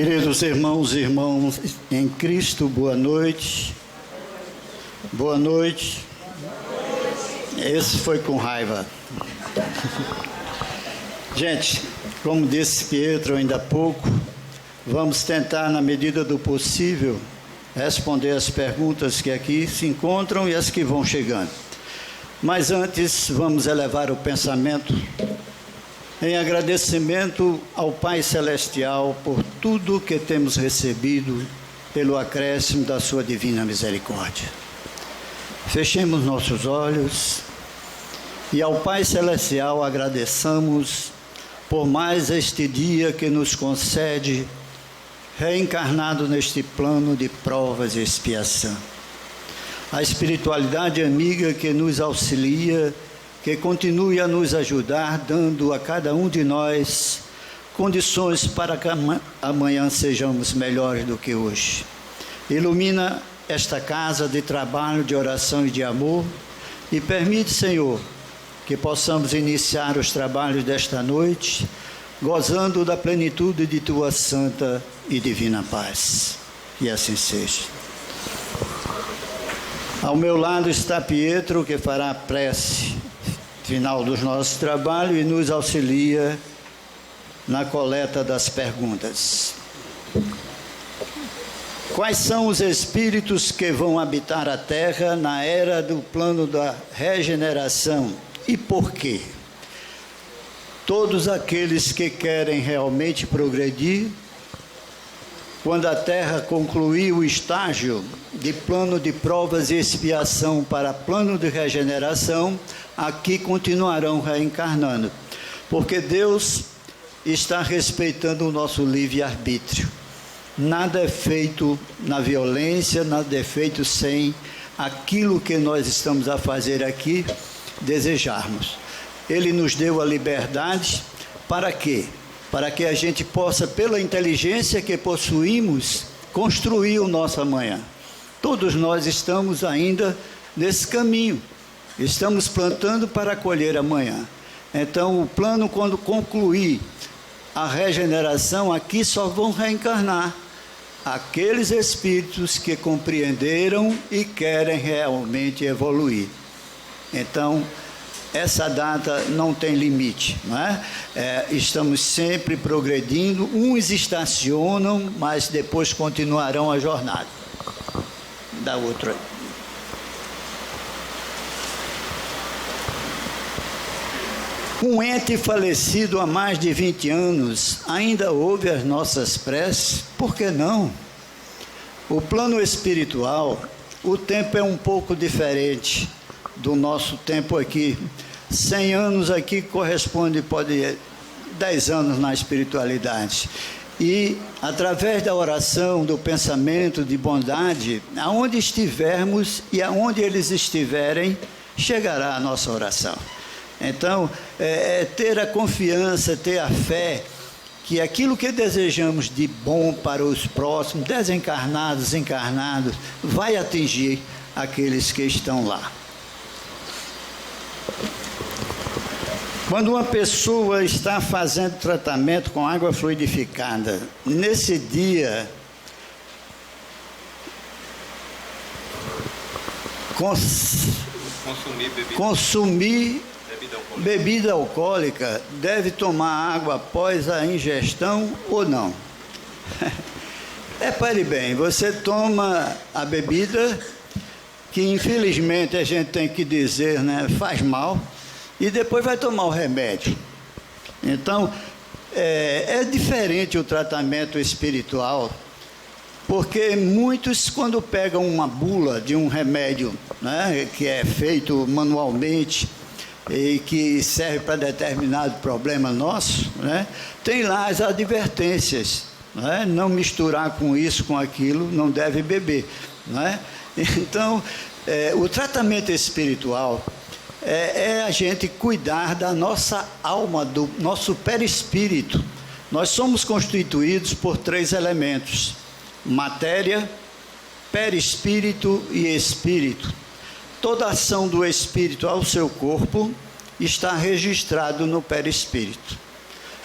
Queridos irmãos e irmãs em Cristo, boa noite. Boa noite. Esse foi com raiva. Gente, como disse Pietro ainda há pouco, vamos tentar, na medida do possível, responder as perguntas que aqui se encontram e as que vão chegando. Mas antes, vamos elevar o pensamento em agradecimento ao Pai Celestial por tudo que temos recebido pelo acréscimo da sua divina misericórdia. Fechemos nossos olhos e ao Pai Celestial agradeçamos por mais este dia que nos concede, reencarnado neste plano de provas e expiação. A espiritualidade amiga que nos auxilia, que continue a nos ajudar, dando a cada um de nós condições para que amanhã sejamos melhores do que hoje. Ilumina esta casa de trabalho, de oração e de amor e permite, Senhor, que possamos iniciar os trabalhos desta noite, gozando da plenitude de Tua santa e divina paz. E assim seja. Ao meu lado está Pietro, que fará a prece final dos nossos trabalhos e nos auxilia na coleta das perguntas. Quais são os espíritos que vão habitar a Terra na era do plano da regeneração e por quê? Todos aqueles que querem realmente progredir, quando a Terra concluir o estágio de plano de provas e expiação para plano de regeneração, aqui continuarão reencarnando, porque Deus está respeitando o nosso livre-arbítrio. Nada é feito na violência, nada é feito sem aquilo que nós estamos a fazer aqui desejarmos. Ele nos deu a liberdade para quê? Para que a gente possa, pela inteligência que possuímos, construir o nosso amanhã. Todos nós estamos ainda nesse caminho. Estamos plantando para colher amanhã. Então, o plano, quando concluir a regeneração, aqui só vão reencarnar aqueles espíritos que compreenderam e querem realmente evoluir. Então, essa data não tem limite, não é? Estamos sempre progredindo, uns estacionam, mas depois continuarão a jornada. Dá outro aí. Um ente falecido há mais de 20 anos ainda ouve as nossas preces? Por que não? O plano espiritual, o tempo é um pouco diferente do nosso tempo aqui. 100 anos aqui corresponde, pode 10 anos na espiritualidade. E através da oração, do pensamento de bondade, aonde estivermos e aonde eles estiverem, chegará a nossa oração. Então, ter a confiança, ter a fé, que aquilo que desejamos de bom para os próximos, desencarnados, encarnados, vai atingir aqueles que estão lá. Quando uma pessoa está fazendo tratamento com água fluidificada, nesse dia, consumir bebida alcoólica, deve tomar água após a ingestão ou não? Repare bem, você toma a bebida, que infelizmente a gente tem que dizer, né, faz mal, e depois vai tomar o remédio. Então, é diferente o tratamento espiritual, porque muitos, quando pegam uma bula de um remédio, né, que é feito manualmente e que serve para determinado problema nosso, né, tem lá as advertências, né, não misturar com isso, com aquilo, não deve beber. Né? Então, o tratamento espiritual é a gente cuidar da nossa alma, do nosso perispírito. Nós somos constituídos por 3 elementos: matéria, perispírito e espírito. Toda ação do espírito ao seu corpo está registrado no perispírito.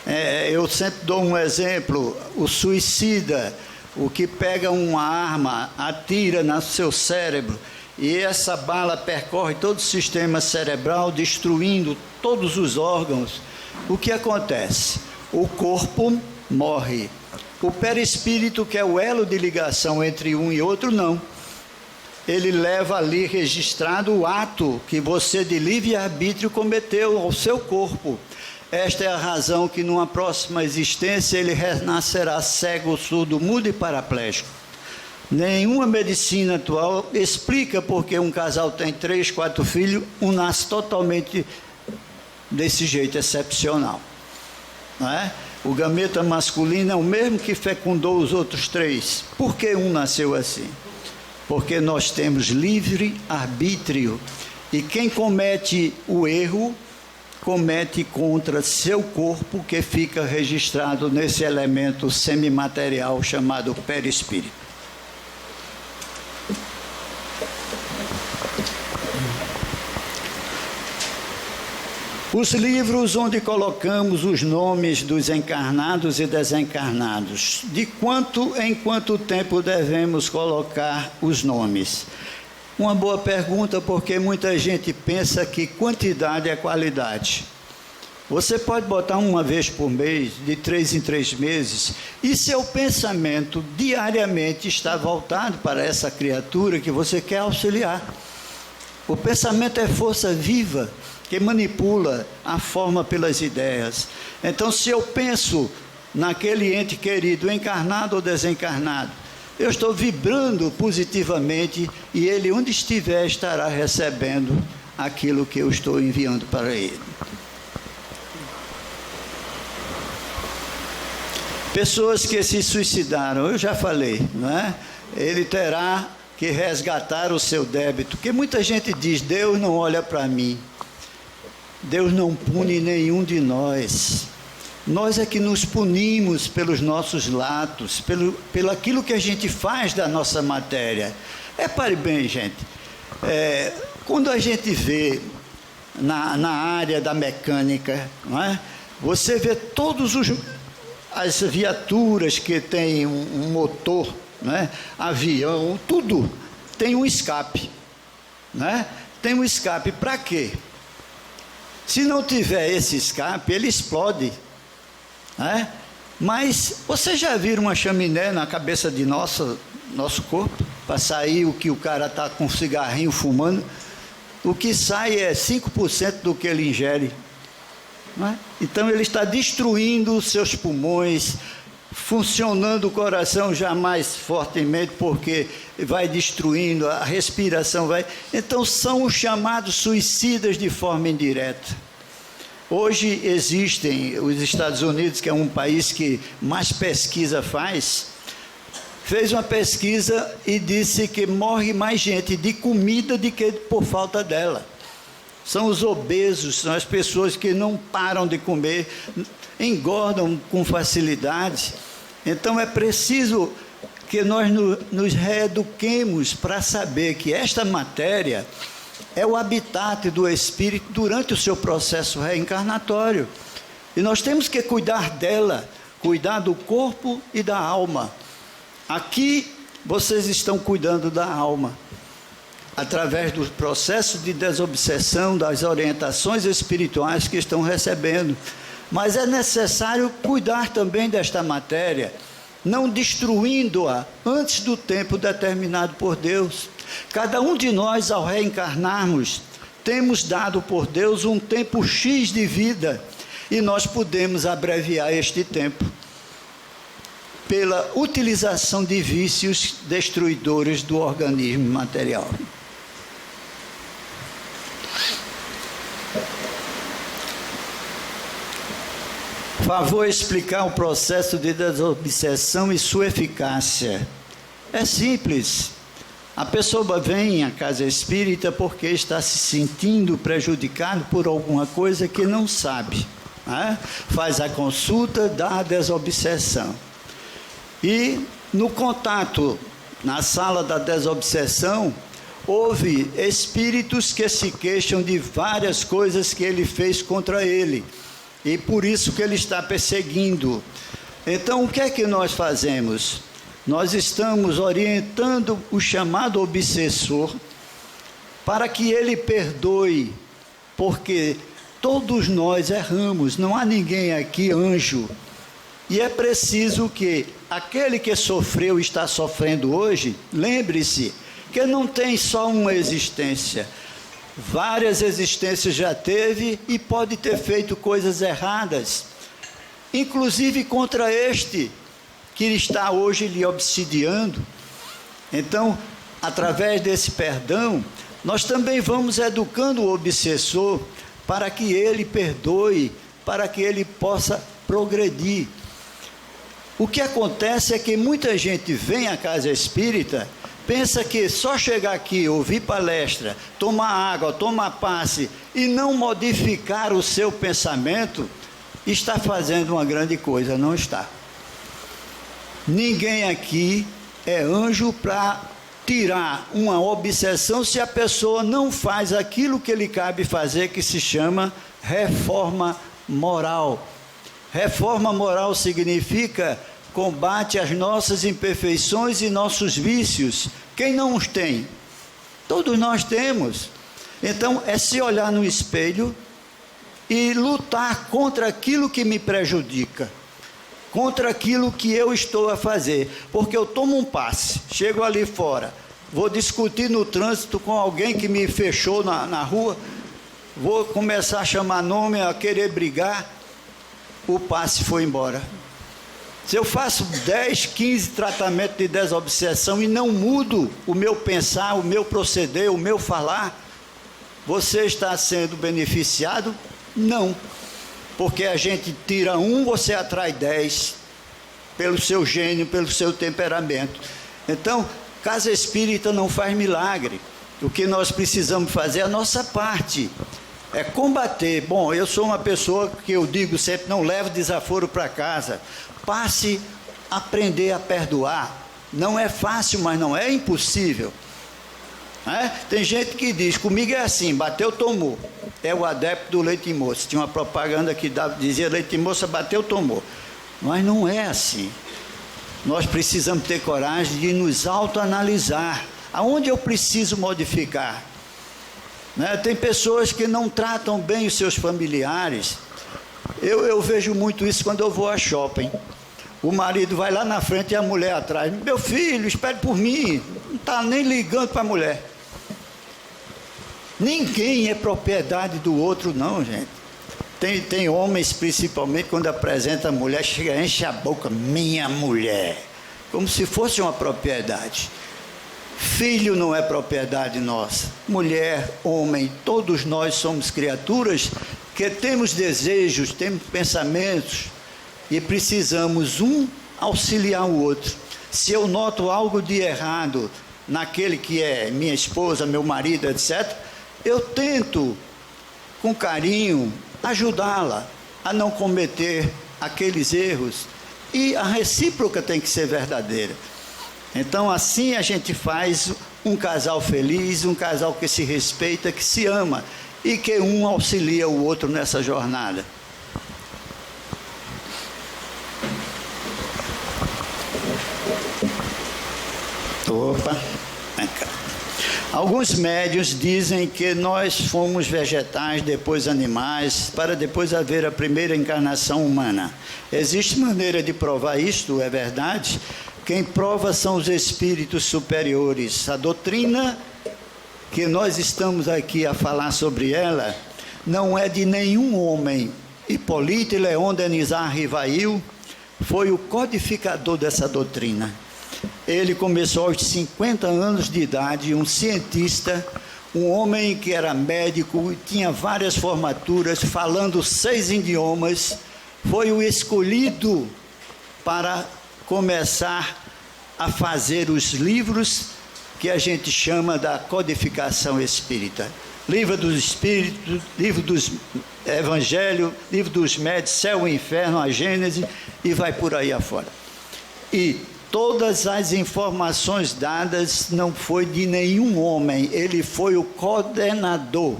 Eu sempre dou um exemplo: o suicida, o que pega uma arma, atira no seu cérebro, e essa bala percorre todo o sistema cerebral, destruindo todos os órgãos. O que acontece? O corpo morre. O perispírito, que é o elo de ligação entre um e outro, não. Ele leva ali registrado o ato que você de livre-arbítrio cometeu ao seu corpo. Esta é a razão que numa próxima existência ele renascerá cego, surdo, mudo e paraplégico. Nenhuma medicina atual explica porque um casal tem 3, 4 filhos, um nasce totalmente desse jeito excepcional. Não é? O gameta masculino é o mesmo que fecundou os outros 3. Por que um nasceu assim? Porque nós temos livre arbítrio, e quem comete o erro comete contra seu corpo, que fica registrado nesse elemento semimaterial chamado perispírito. Os livros onde colocamos os nomes dos encarnados e desencarnados. De quanto em quanto tempo devemos colocar os nomes? Uma boa pergunta, porque muita gente pensa que quantidade é qualidade. Você pode botar uma vez por mês, de 3 em 3 meses, e seu pensamento diariamente está voltado para essa criatura que você quer auxiliar. O pensamento é força viva que manipula a forma pelas ideias. Então, se eu penso naquele ente querido, encarnado ou desencarnado, eu estou vibrando positivamente, e ele, onde estiver, estará recebendo aquilo que eu estou enviando para ele. Pessoas que se suicidaram, eu já falei, não é? Ele terá que resgatar o seu débito, porque muita gente diz: Deus não olha para mim. Deus não pune nenhum de nós. Nós é que nos punimos pelos nossos latos, pelo aquilo que a gente faz da nossa matéria. Repare bem, gente, quando a gente vê na área da mecânica, não é? Você vê todas as viaturas que tem um motor, não é? Avião, tudo tem um escape, não é? Tem um escape para quê? Se não tiver esse escape, ele explode. É? Mas você já viu uma chaminé na cabeça de nosso corpo, para sair o que o cara está com cigarrinho fumando? O que sai é 5% do que ele ingere. Não é? Então ele está destruindo os seus pulmões, funcionando o coração já mais fortemente, porque vai destruindo, a respiração vai... Então são os chamados suicidas de forma indireta. Hoje existem, os Estados Unidos, que é um país que mais pesquisa fez uma pesquisa e disse que morre mais gente de comida do que por falta dela. São os obesos, são as pessoas que não param de comer, engordam com facilidade. Então é preciso que nós nos reeduquemos para saber que esta matéria é o habitat do espírito durante o seu processo reencarnatório. E nós temos que cuidar dela, cuidar do corpo e da alma. Aqui vocês estão cuidando da alma, através do processo de desobsessão, das orientações espirituais que estão recebendo. Mas é necessário cuidar também desta matéria, não destruindo-a antes do tempo determinado por Deus. Cada um de nós, ao reencarnarmos, temos dado por Deus um tempo X de vida, e nós podemos abreviar este tempo pela utilização de vícios destruidores do organismo material. Favor explicar o processo de desobsessão e sua eficácia. É simples. A pessoa vem à casa espírita porque está se sentindo prejudicado por alguma coisa que não sabe. Né? Faz a consulta, dá a desobsessão. E no contato, na sala da desobsessão, houve espíritos que se queixam de várias coisas que ele fez contra ele. e por isso que ele está perseguindo. Então, o que é que nós fazemos? Nós estamos orientando o chamado obsessor para que ele perdoe, porque todos nós erramos, não há ninguém aqui anjo. E é preciso que aquele que sofreu e está sofrendo hoje, lembre-se que não tem só uma existência. Várias existências já teve e pode ter feito coisas erradas, inclusive contra este que está hoje lhe obsidiando. Então, através desse perdão, nós também vamos educando o obsessor para que ele perdoe, para que ele possa progredir. O que acontece é que muita gente vem à casa espírita, pensa que só chegar aqui, ouvir palestra, tomar água, tomar passe e não modificar o seu pensamento, está fazendo uma grande coisa. Não está. Ninguém aqui é anjo para tirar uma obsessão se a pessoa não faz aquilo que lhe cabe fazer, que se chama reforma moral. Reforma moral significa combate às nossas imperfeições e nossos vícios. Quem não os tem? Todos nós temos. Então, é se olhar no espelho e lutar contra aquilo que me prejudica, contra aquilo que eu estou a fazer. Porque eu tomo um passe, chego ali fora, vou discutir no trânsito com alguém que me fechou na rua, vou começar a chamar nome, a querer brigar, o passe foi embora. Se eu faço 10, 15 tratamentos de desobsessão e não mudo o meu pensar, o meu proceder, o meu falar, você está sendo beneficiado? Não. Porque a gente tira um, você atrai 10, pelo seu gênio, pelo seu temperamento. Então, casa espírita não faz milagre. O que nós precisamos fazer é a nossa parte. É combater. Bom, eu sou uma pessoa que eu digo sempre, não levo desaforo para casa. Passe a aprender a perdoar. Não é fácil, mas não é impossível. Tem gente que diz, comigo é assim, bateu, tomou. É o adepto do leite moça. Tinha uma propaganda que dizia, leite moça, bateu, tomou. Mas não é assim. Nós precisamos ter coragem de nos autoanalisar. Aonde eu preciso modificar? Tem pessoas que não tratam bem os seus familiares. Eu vejo muito isso quando eu vou a shopping. O marido vai lá na frente e a mulher atrás. Meu filho, espere por mim. Não está nem ligando para a mulher. Ninguém é propriedade do outro, não, gente. Tem homens, principalmente, quando apresenta a mulher, chega, enche a boca, minha mulher. Como se fosse uma propriedade. Filho não é propriedade nossa. Mulher, homem, todos nós somos criaturas que temos desejos, temos pensamentos e precisamos um auxiliar o outro. Se eu noto algo de errado naquele que é minha esposa, meu marido, etc., eu tento, com carinho, ajudá-la a não cometer aqueles erros. E a recíproca tem que ser verdadeira. Então, assim a gente faz um casal feliz, um casal que se respeita, que se ama e que um auxilia o outro nessa jornada. Opa, vem cá. Alguns médiuns dizem que nós fomos vegetais, depois animais, para depois haver a primeira encarnação humana. Existe maneira de provar isto, é verdade? Quem prova são os espíritos superiores. A doutrina que nós estamos aqui a falar sobre ela não é de nenhum homem. Hipólito Leon Denisard Rivail foi o codificador dessa doutrina. Ele começou aos 50 anos de idade, um cientista, um homem que era médico, tinha várias formaturas, falando 6 idiomas, foi o escolhido para começar a fazer os livros que a gente chama da codificação espírita. Livro dos Espíritos, livro dos Evangelhos, livro dos Médios, Céu e Inferno, a Gênese, e vai por aí afora. E todas as informações dadas não foi de nenhum homem, ele foi o coordenador.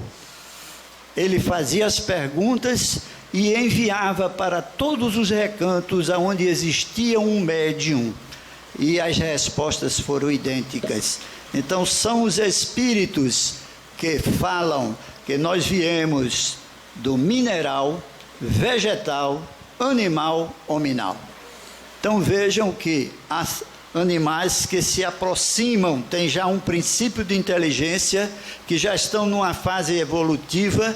Ele fazia as perguntas e enviava para todos os recantos aonde existia um médium, e as respostas foram idênticas. Então são os espíritos que falam que nós viemos do mineral, vegetal, animal, hominal. Então vejam que as animais que se aproximam, têm já um princípio de inteligência, que já estão numa fase evolutiva,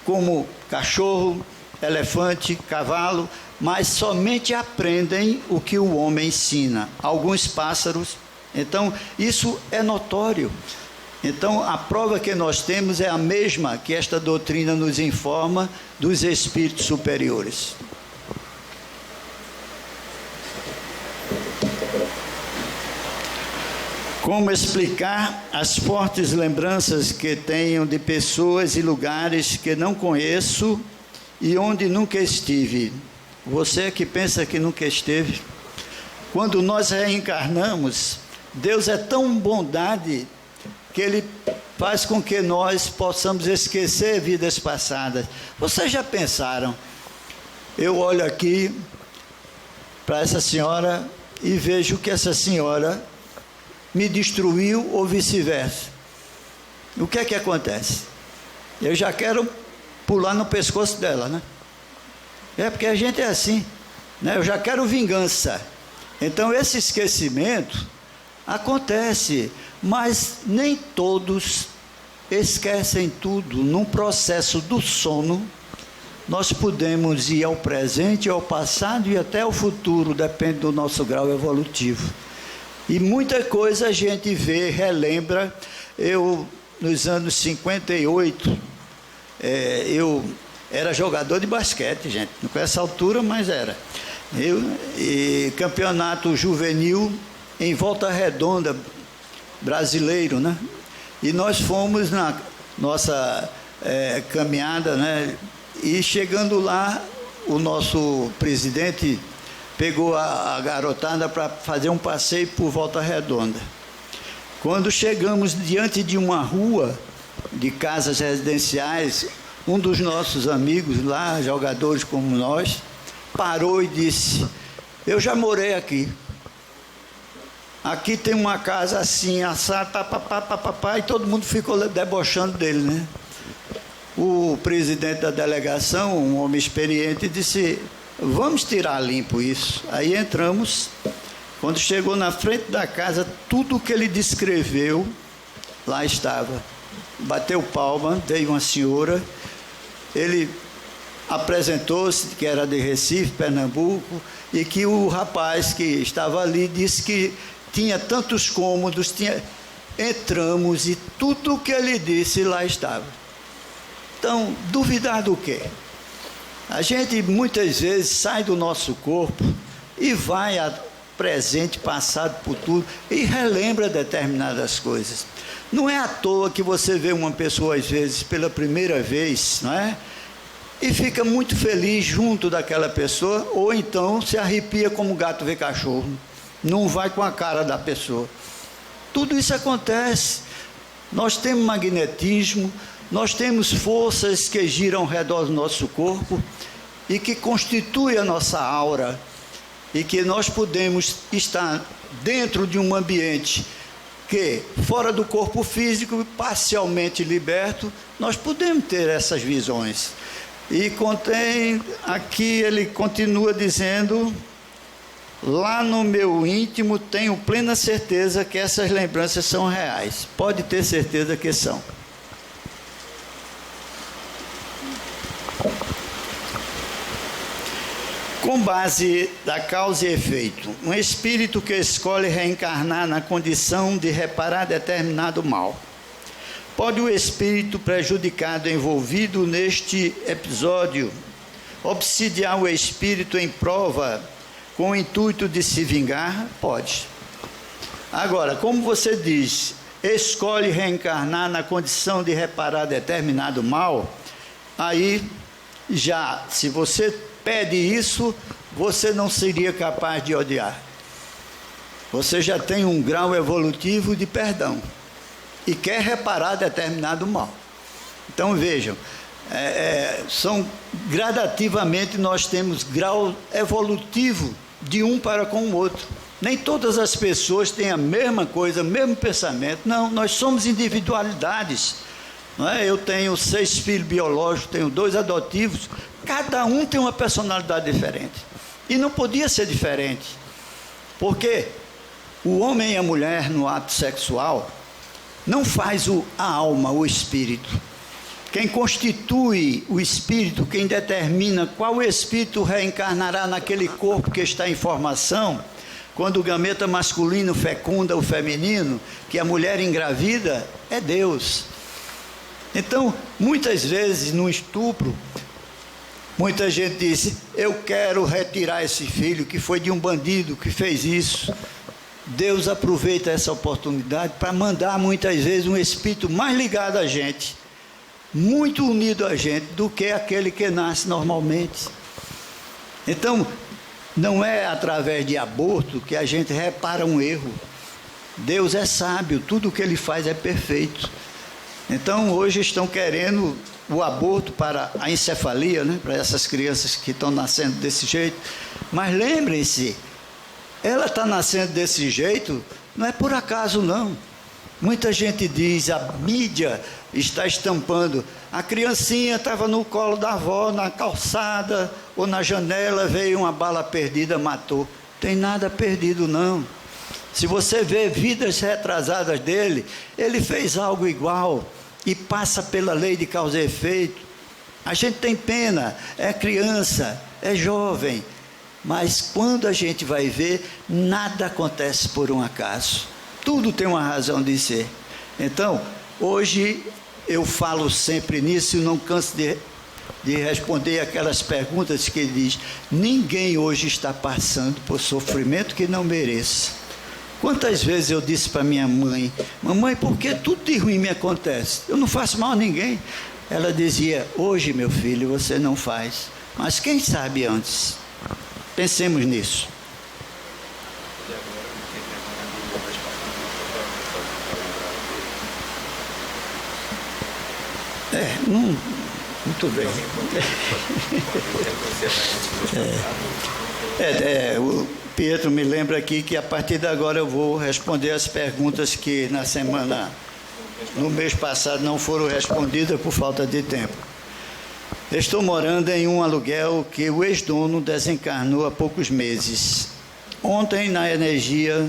como cachorro, elefante, cavalo, mas somente aprendem o que o homem ensina. Alguns pássaros. Então, isso é notório. Então, a prova que nós temos é a mesma que esta doutrina nos informa dos espíritos superiores. Como explicar as fortes lembranças que tenho de pessoas e lugares que não conheço e onde nunca estive? Você que pensa que nunca esteve, quando nós reencarnamos, Deus é tão bondade que Ele faz com que nós possamos esquecer vidas passadas. Vocês já pensaram? Eu olho aqui para essa senhora e vejo que essa senhora me destruiu ou vice-versa. O que é que acontece? Eu já quero pular no pescoço dela, né? É porque a gente é assim, né? Eu já quero vingança. Então esse esquecimento acontece, mas nem todos esquecem tudo. Num processo do sono, nós podemos ir ao presente, ao passado e até ao futuro, depende do nosso grau evolutivo. E muita coisa a gente vê, relembra. Eu, nos anos 58, eu era jogador de basquete, gente. Não com essa altura, mas era. Campeonato juvenil em Volta Redonda, brasileiro, né? E nós fomos na nossa caminhada, né? E chegando lá, o nosso presidente pegou a garotada para fazer um passeio por Volta Redonda. Quando chegamos diante de uma rua de casas residenciais, um dos nossos amigos lá, jogadores como nós, parou e disse: eu já morei aqui. Aqui tem uma casa assim, assada, papapá, e todo mundo ficou debochando dele, né? O presidente da delegação, um homem experiente, disse: vamos tirar limpo isso. Aí entramos. Quando chegou na frente da casa, tudo o que ele descreveu, lá estava. Bateu palma, veio uma senhora, ele apresentou-se, que era de Recife, Pernambuco, e que o rapaz que estava ali disse que tinha tantos cômodos, entramos e tudo o que ele disse lá estava. Então, duvidar do quê? A gente muitas vezes sai do nosso corpo e vai a presente, passado, futuro e relembra determinadas coisas. Não é à toa que você vê uma pessoa às vezes pela primeira vez, não é? E fica muito feliz junto daquela pessoa, ou então se arrepia como gato vê cachorro, não vai com a cara da pessoa. Tudo isso acontece. Nós temos magnetismo, nós temos forças que giram ao redor do nosso corpo e que constituem a nossa aura, e que nós podemos estar dentro de um ambiente que, fora do corpo físico, parcialmente liberto, nós podemos ter essas visões. E contém, aqui ele continua dizendo: lá no meu íntimo tenho plena certeza que essas lembranças são reais. Pode ter certeza que são. Com base da causa e efeito, um espírito que escolhe reencarnar na condição de reparar determinado mal. Pode o espírito prejudicado envolvido neste episódio obsidiar o espírito em prova com o intuito de se vingar? Pode. Agora, como você diz, escolhe reencarnar na condição de reparar determinado mal, aí já, se você pede isso, você não seria capaz de odiar. Você já tem um grau evolutivo de perdão e quer reparar determinado mal. Então vejam, são gradativamente, nós temos grau evolutivo de um para com o outro. Nem todas as pessoas têm a mesma coisa, o mesmo pensamento. Não, nós somos individualidades. Não é? Eu tenho 6 filhos biológicos, tenho 2 adotivos, cada um tem uma personalidade diferente. E não podia ser diferente, porque o homem e a mulher no ato sexual não faz a alma, o espírito. Quem constitui o espírito, quem determina qual espírito reencarnará naquele corpo que está em formação, quando o gameta masculino fecunda o feminino, que a mulher engravida, é Deus. Então, muitas vezes no estupro, muita gente diz: eu quero retirar esse filho que foi de um bandido que fez isso. Deus aproveita essa oportunidade para mandar muitas vezes um espírito mais ligado a gente, muito unido a gente, do que aquele que nasce normalmente. Então, não é através de aborto que a gente repara um erro. Deus é sábio, tudo o que Ele faz é perfeito. Então, hoje estão querendo o aborto para a encefalia, né? Para essas crianças que estão nascendo desse jeito. Mas lembrem-se, ela está nascendo desse jeito, não é por acaso não. Muita gente diz, a mídia está estampando, a criancinha estava no colo da avó, na calçada ou na janela, veio uma bala perdida, matou. Tem nada perdido não. Se você vê vidas retrasadas dele, ele fez algo igual e passa pela lei de causa e efeito. A gente tem pena, é criança, é jovem, mas quando a gente vai ver, nada acontece por um acaso. Tudo tem uma razão de ser. Então, hoje eu falo sempre nisso e não canso de responder aquelas perguntas que diz: ninguém hoje está passando por sofrimento que não mereça. Quantas vezes eu disse para minha mãe: mamãe, por que tudo de ruim me acontece? Eu não faço mal a ninguém. Ela dizia: hoje, meu filho, você não faz, mas quem sabe antes? Pensemos nisso. Muito bem. O Pietro me lembra aqui que a partir de agora eu vou responder as perguntas que no mês passado não foram respondidas por falta de tempo. Estou morando em um aluguel que o ex-dono desencarnou há poucos meses. Ontem, na energia,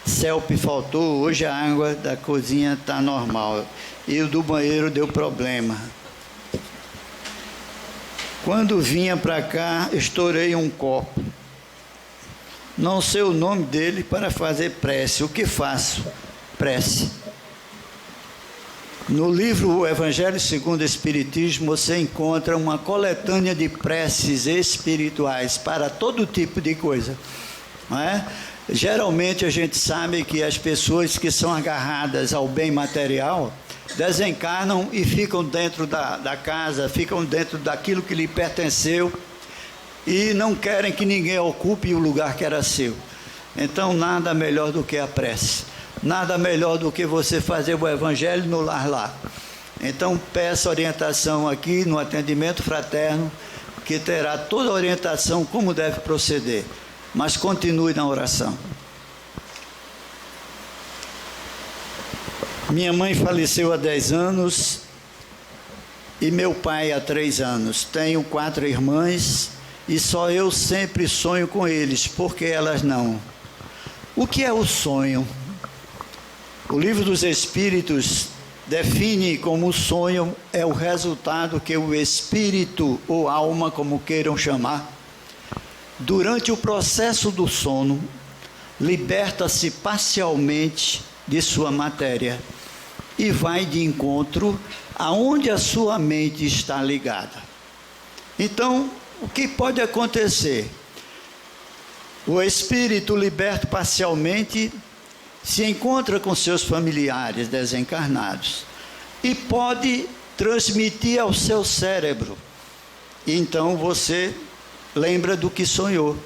CELP faltou, hoje a água da cozinha está normal e o do banheiro deu problema. Quando vinha para cá, estourei um copo. Não sei o nome dele para fazer prece. O que faço? Prece. No livro O Evangelho segundo o Espiritismo, você encontra uma coletânea de preces espirituais para todo tipo de coisa. Não é? Geralmente a gente sabe que as pessoas que são agarradas ao bem material desencarnam e ficam dentro da casa, ficam dentro daquilo que lhe pertenceu e não querem que ninguém ocupe o lugar que era seu. Então, nada melhor do que a prece, nada melhor do que você fazer o evangelho no lar lá. Então, peça orientação aqui no atendimento fraterno, que terá toda a orientação como deve proceder, mas continue na oração. Minha mãe faleceu há 10 anos e meu pai há 3 anos. Tenho 4 irmãs e só eu sempre sonho com eles, porque elas não. O que é o sonho? O Livro dos Espíritos define como o sonho é o resultado que o espírito ou alma, como queiram chamar, durante o processo do sono, liberta-se parcialmente de sua matéria e vai de encontro aonde a sua mente está ligada. Então, o que pode acontecer? O espírito liberto parcialmente se encontra com seus familiares desencarnados e pode transmitir ao seu cérebro. Então você lembra do que sonhou.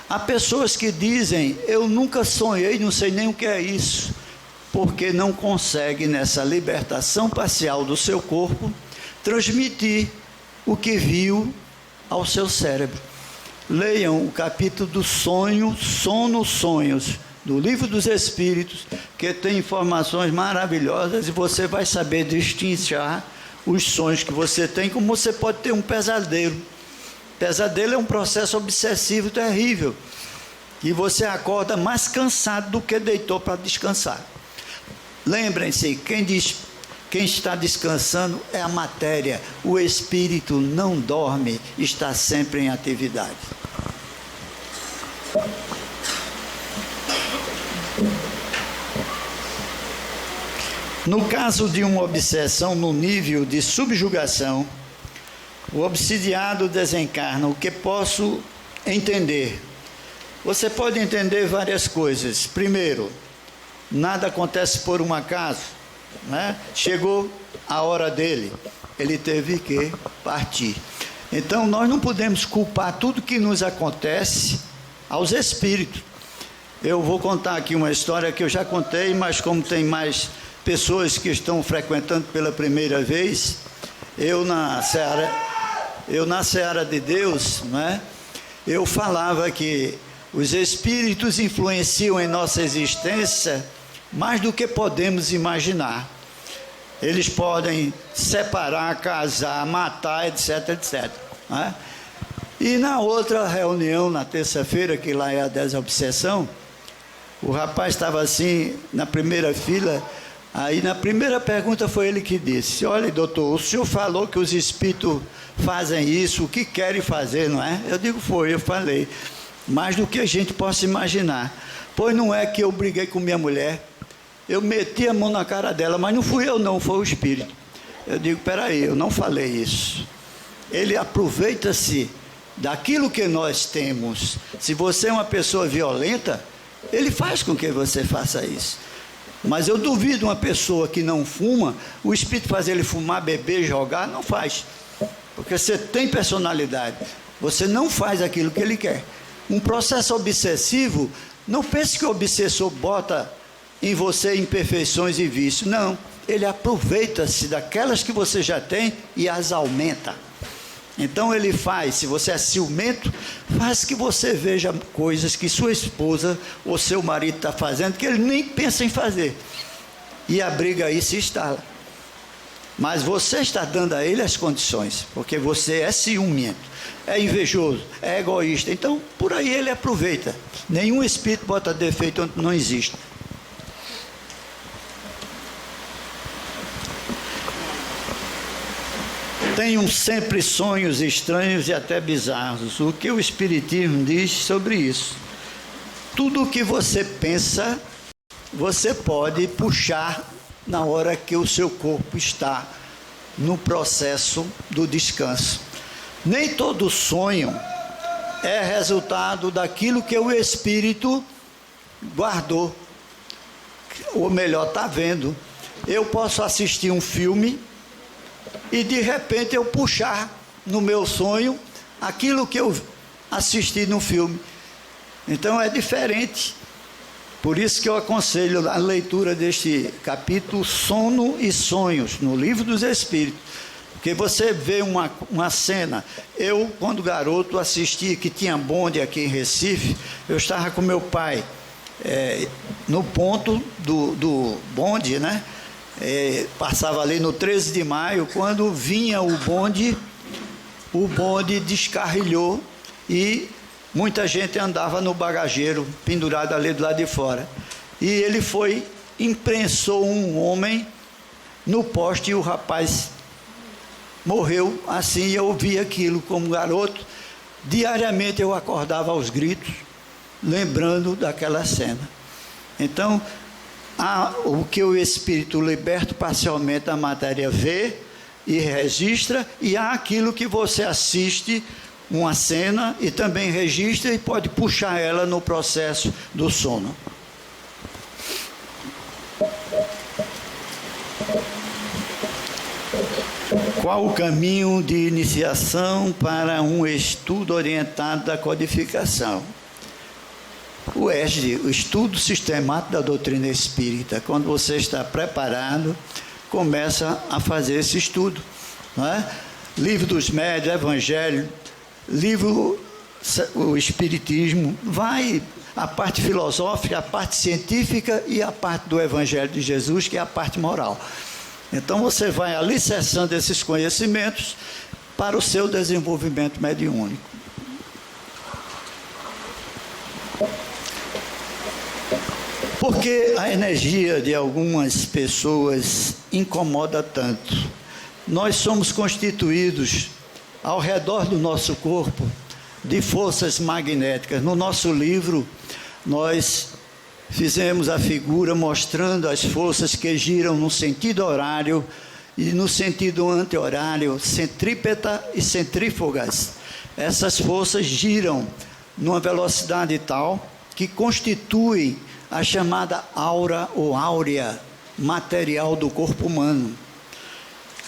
Há pessoas que dizem: eu nunca sonhei, não sei nem o que é isso, porque não consegue, nessa libertação parcial do seu corpo, transmitir o que viu ao seu cérebro. Leiam o capítulo do sonho, sono, sonhos, do Livro dos Espíritos, que tem informações maravilhosas e você vai saber destrinchar os sonhos que você tem, como você pode ter um pesadelo. Pesadelo é um processo obsessivo terrível, e você acorda mais cansado do que deitou para descansar. Lembrem-se, quem está descansando é a matéria, o espírito não dorme, está sempre em atividade. No caso de uma obsessão no nível de subjugação, o obsidiado desencarna. O que posso entender? Você pode entender várias coisas. Primeiro, nada acontece por um acaso, né? Chegou a hora dele, ele teve que partir. Então nós não podemos culpar tudo que nos acontece aos espíritos. Eu vou contar aqui uma história que eu já contei, mas como tem mais pessoas que estão frequentando pela primeira vez, eu na Seara de Deus, né, eu falava que os espíritos influenciam em nossa existência mais do que podemos imaginar. Eles podem separar, casar, matar, etc, etc. Né? E na outra reunião, na terça-feira, que lá é a desobsessão, o rapaz estava assim, na primeira fila. Aí na primeira pergunta foi ele que disse: olha, doutor, o senhor falou que os espíritos fazem isso, o que querem fazer, não é? Eu digo, eu falei, mais do que a gente possa imaginar. Pois não é que eu briguei com minha mulher, eu meti a mão na cara dela, mas não fui eu não, foi o espírito. Eu digo, peraí, eu não falei isso. Ele aproveita-se daquilo que nós temos. Se você é uma pessoa violenta, ele faz com que você faça isso. Mas eu duvido uma pessoa que não fuma, o espírito fazer ele fumar, beber, jogar, não faz. Porque você tem personalidade, você não faz aquilo que ele quer. Um processo obsessivo, não pense que o obsessor bota em você imperfeições e vícios. Não, ele aproveita-se daquelas que você já tem e as aumenta. Então ele faz, se você é ciumento, faz que você veja coisas que sua esposa ou seu marido está fazendo, que ele nem pensa em fazer. E a briga aí se instala. Mas você está dando a ele as condições, porque você é ciumento, é invejoso, é egoísta. Então, por aí ele aproveita. Nenhum espírito bota defeito onde não existe. Tenham sempre sonhos estranhos e até bizarros. O que o Espiritismo diz sobre isso? Tudo o que você pensa, você pode puxar na hora que o seu corpo está no processo do descanso. Nem todo sonho é resultado daquilo que o Espírito guardou, ou melhor, está vendo. Eu posso assistir um filme e de repente eu puxar no meu sonho aquilo que eu assisti no filme. Então é diferente. Por isso que eu aconselho a leitura deste capítulo Sono e Sonhos, no Livro dos Espíritos. Porque você vê uma cena. Eu, quando garoto, assisti, que tinha bonde aqui em Recife, eu estava com meu pai no ponto do bonde, né? Passava ali no 13 de maio, quando vinha o bonde descarrilhou e muita gente andava no bagageiro, pendurado ali do lado de fora. E ele imprensou um homem no poste e o rapaz morreu assim. E eu vi aquilo como garoto. Diariamente eu acordava aos gritos, lembrando daquela cena. Então, o que o espírito liberta parcialmente a matéria vê e registra, e há aquilo que você assiste uma cena e também registra e pode puxar ela no processo do sono. Qual o caminho de iniciação para um estudo orientado da codificação? O ESD, o Estudo Sistemático da Doutrina Espírita. Quando você está preparado, começa a fazer esse estudo. não é? Livro dos Médios, Evangelho, o Espiritismo, vai a parte filosófica, a parte científica e a parte do Evangelho de Jesus, que é a parte moral. Então você vai alicerçando esses conhecimentos para o seu desenvolvimento mediúnico. Porque a energia de algumas pessoas incomoda tanto. Nós somos constituídos ao redor do nosso corpo de forças magnéticas. No nosso livro, nós fizemos a figura mostrando as forças que giram no sentido horário e no sentido anti-horário, centrípeta e centrífugas. Essas forças giram numa velocidade tal que constitui a chamada aura ou áurea material do corpo humano,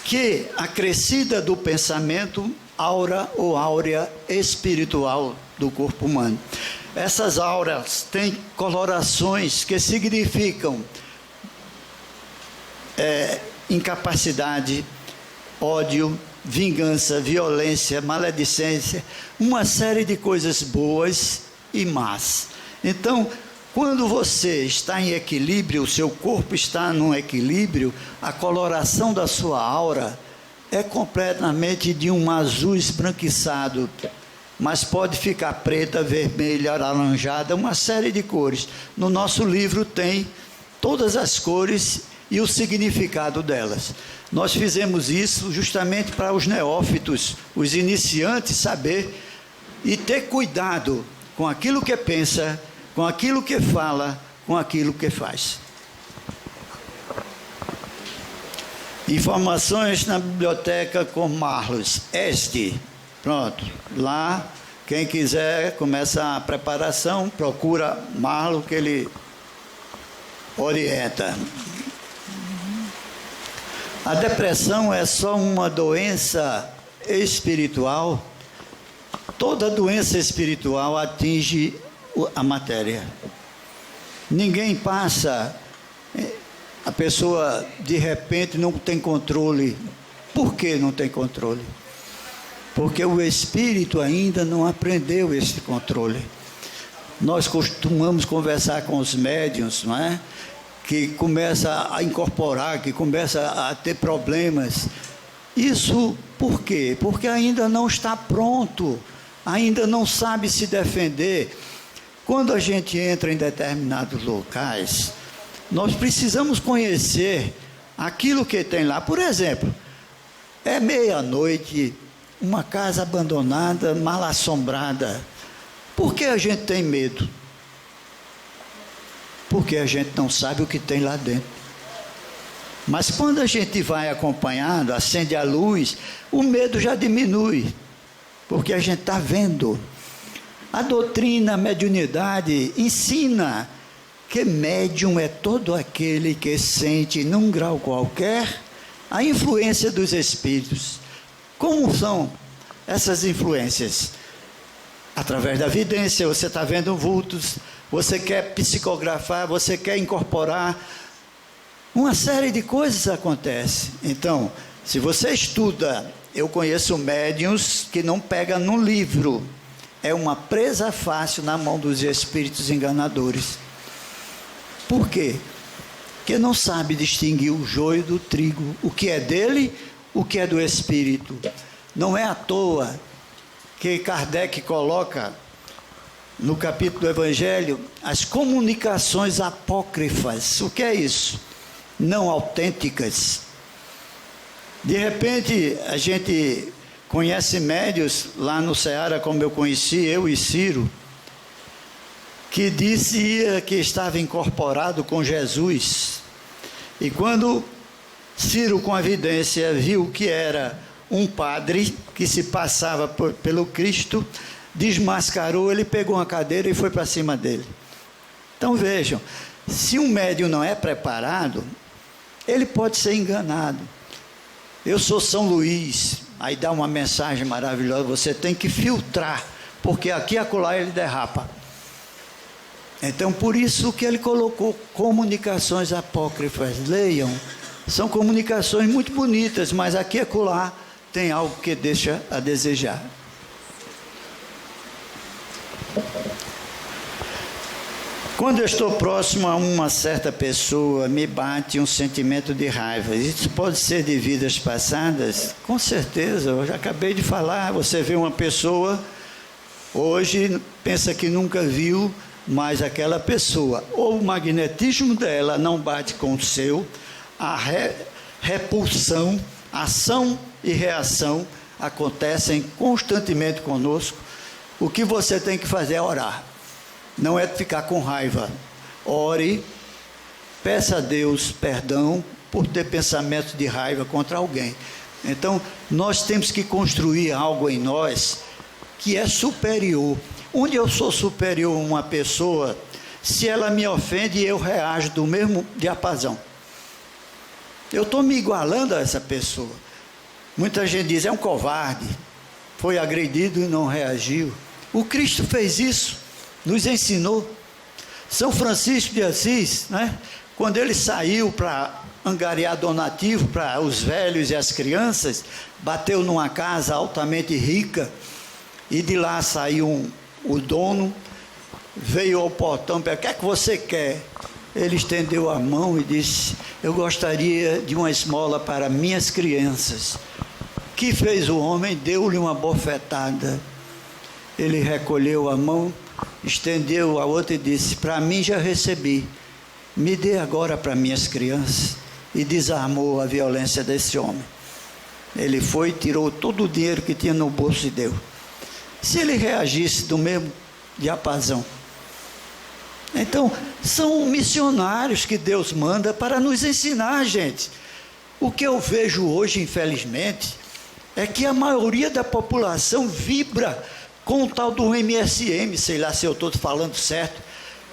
que, acrescida do pensamento, aura ou áurea espiritual do corpo humano. Essas auras têm colorações que significam incapacidade, ódio, vingança, violência, maledicência, uma série de coisas boas e más. Então, quando você está em equilíbrio, o seu corpo está num equilíbrio, a coloração da sua aura é completamente de um azul esbranquiçado, mas pode ficar preta, vermelha, alaranjada, uma série de cores. No nosso livro tem todas as cores e o significado delas. Nós fizemos isso justamente para os neófitos, os iniciantes, saber e ter cuidado com aquilo que pensa, com aquilo que fala, com aquilo que faz. Informações na biblioteca com Marlos. Pronto. Lá, quem quiser começa a preparação, procura Marlos que ele orienta. A depressão é só uma doença espiritual. Toda doença espiritual atinge a matéria. Ninguém passa, a pessoa de repente não tem controle. Por que não tem controle? Porque o espírito ainda não aprendeu esse controle. Nós costumamos conversar com os médiuns, não é? Que começa a incorporar, que começa a ter problemas. Isso por quê? Porque ainda não está pronto, ainda não sabe se defender. Quando a gente entra em determinados locais, nós precisamos conhecer aquilo que tem lá. Por exemplo, é meia-noite, uma casa abandonada, mal assombrada. Por que a gente tem medo? Porque a gente não sabe o que tem lá dentro. Mas quando a gente vai acompanhando, acende a luz, o medo já diminui, porque a gente está vendo. A doutrina, a mediunidade ensina que médium é todo aquele que sente, num grau qualquer, a influência dos espíritos. Como são essas influências? Através da vidência, você está vendo vultos, você quer psicografar, você quer incorporar, uma série de coisas acontece. Então, se você estuda, eu conheço médiuns que não pegam no livro, é uma presa fácil na mão dos espíritos enganadores. Por quê? Porque não sabe distinguir o joio do trigo, o que é dele, o que é do espírito. Não é à toa que Kardec coloca no capítulo do Evangelho as comunicações apócrifas. O que é isso? Não autênticas. De repente, a gente conhece médios lá no Ceará, como eu conheci, eu e Ciro, que dizia que estava incorporado com Jesus. E quando Ciro, com evidência, viu que era um padre que se passava pelo Cristo, desmascarou, ele pegou uma cadeira e foi para cima dele. Então vejam, se um médium não é preparado, ele pode ser enganado. Eu sou São Luís, aí dá uma mensagem maravilhosa, você tem que filtrar, porque aqui e acolá ele derrapa. Então por isso que ele colocou comunicações apócrifas. Leiam, são comunicações muito bonitas, mas aqui e acolá tem algo que deixa a desejar. Quando eu estou próximo a uma certa pessoa, me bate um sentimento de raiva. Isso pode ser de vidas passadas? Com certeza, eu já acabei de falar. Você vê uma pessoa, hoje pensa que nunca viu, mas aquela pessoa, ou o magnetismo dela não bate com o seu, a repulsão, ação e reação acontecem constantemente conosco. O que você tem que fazer é orar. Não é ficar com raiva. Ore, peça a Deus perdão por ter pensamentos de raiva contra alguém. Então, nós temos que construir algo em nós que é superior. Onde eu sou superior a uma pessoa, se ela me ofende, eu reajo do mesmo diapasão. Eu estou me igualando a essa pessoa. Muita gente diz, é um covarde, foi agredido e não reagiu. O Cristo fez isso. Nos ensinou. São Francisco de Assis, né? Quando ele saiu para angariar donativo para os velhos e as crianças, bateu numa casa altamente rica, e de lá saiu o dono, veio ao portão, o que é que você quer? Ele estendeu a mão e disse, eu gostaria de uma esmola para minhas crianças. Que fez o homem? Deu-lhe uma bofetada. Ele recolheu a mão, estendeu a outra e disse, para mim já recebi, me dê agora para minhas crianças. E desarmou a violência desse homem. Ele foi, tirou todo o dinheiro que tinha no bolso e deu. Se ele reagisse do mesmo diapasão. Então, são missionários que Deus manda para nos ensinar, gente. O que eu vejo hoje, infelizmente, é que a maioria da população vibra com o tal do MSM, sei lá se eu estou falando certo,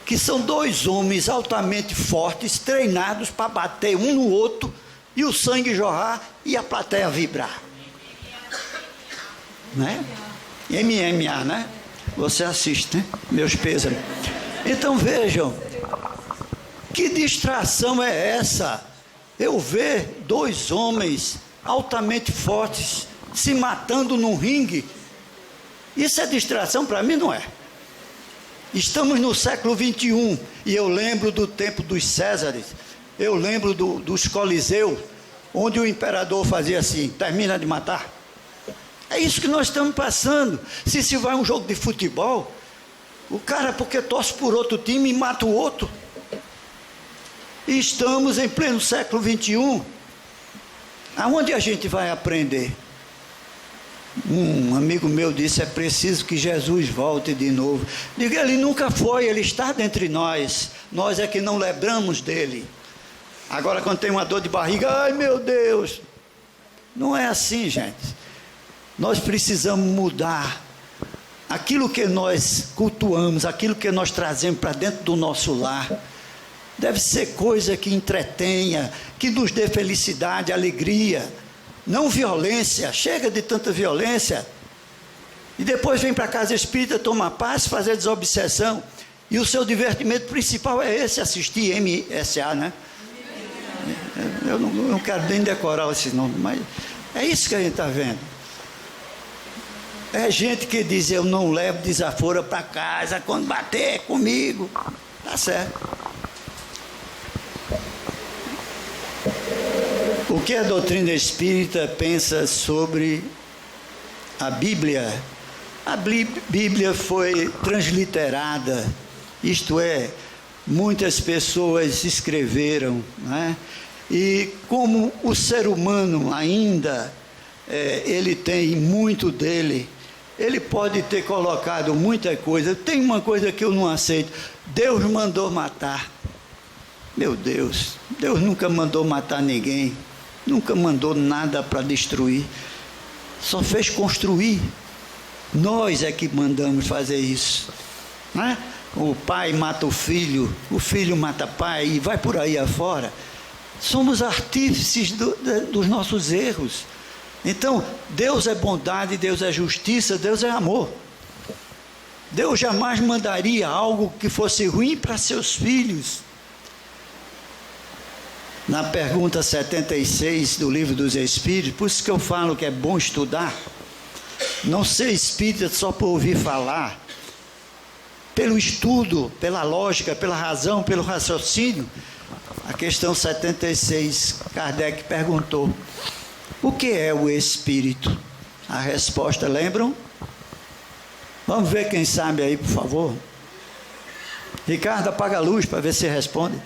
que são dois homens altamente fortes, treinados para bater um no outro, e o sangue jorrar e a plateia vibrar. Né? MMA, né? Você assiste, né? Meus pêsames. Então vejam, que distração é essa? Eu ver dois homens altamente fortes se matando num ringue. Isso é distração? Para mim não é. Estamos no século 21 e eu lembro do tempo dos Césares, eu lembro dos Coliseus, onde o imperador fazia assim, termina de matar. É isso que nós estamos passando. Se vai um jogo de futebol, o cara porque torce por outro time mata o outro. E estamos em pleno século 21. Aonde a gente vai aprender? Um amigo meu disse, é preciso que Jesus volte de novo. Diga, ele nunca foi, ele está dentre nós. Nós é que não lembramos dele. Agora quando tem uma dor de barriga, ai meu Deus. Não é assim, gente. Nós precisamos mudar. Aquilo que nós cultuamos, aquilo que nós trazemos para dentro do nosso lar, deve ser coisa que entretenha, que nos dê felicidade, alegria. Não violência, chega de tanta violência. E depois vem para a casa espírita, toma paz, fazer desobsessão. E o seu divertimento principal é esse, assistir MSA, né? Eu não quero nem decorar esse nome, mas é isso que a gente está vendo. É gente que diz, eu não levo desaforo para casa, quando bater é comigo. Tá certo. O que a doutrina espírita pensa sobre a Bíblia? A Bíblia foi transliterada, isto é, muitas pessoas escreveram, né? E como o ser humano ainda, ele tem muito dele, ele pode ter colocado muita coisa. Tem uma coisa que eu não aceito, Deus mandou matar. Meu Deus, Deus nunca mandou matar ninguém. Nunca mandou nada para destruir, só fez construir. Nós é que mandamos fazer isso, né? O pai mata o filho mata o pai, e vai por aí afora. Somos artífices dos nossos erros. Então, Deus é bondade, Deus é justiça, Deus é amor. Deus jamais mandaria algo que fosse ruim para seus filhos. na pergunta 76 do Livro dos Espíritos, por isso que eu falo que é bom estudar, não ser espírita só por ouvir falar, pelo estudo, pela lógica, pela razão, pelo raciocínio. A questão 76, Kardec perguntou: o que é o espírito? A resposta, lembram? Vamos ver quem sabe aí, por favor. Ricardo, apaga a luz para ver se responde.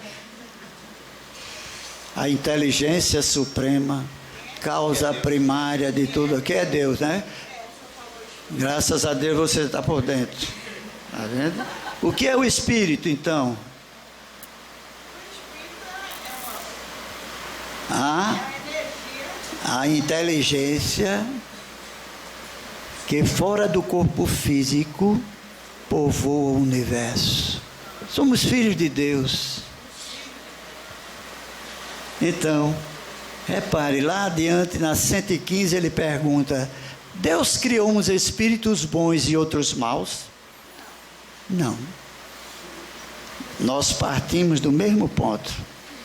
A inteligência suprema, causa primária de tudo aqui é Deus, né? Graças a Deus você está por dentro. Está vendo? O que é o espírito, então? A inteligência que fora do corpo físico povoa o universo. Somos filhos de Deus. Então, repare, lá adiante, na 115, ele pergunta: Deus criou uns espíritos bons e outros maus? Não. Nós partimos do mesmo ponto,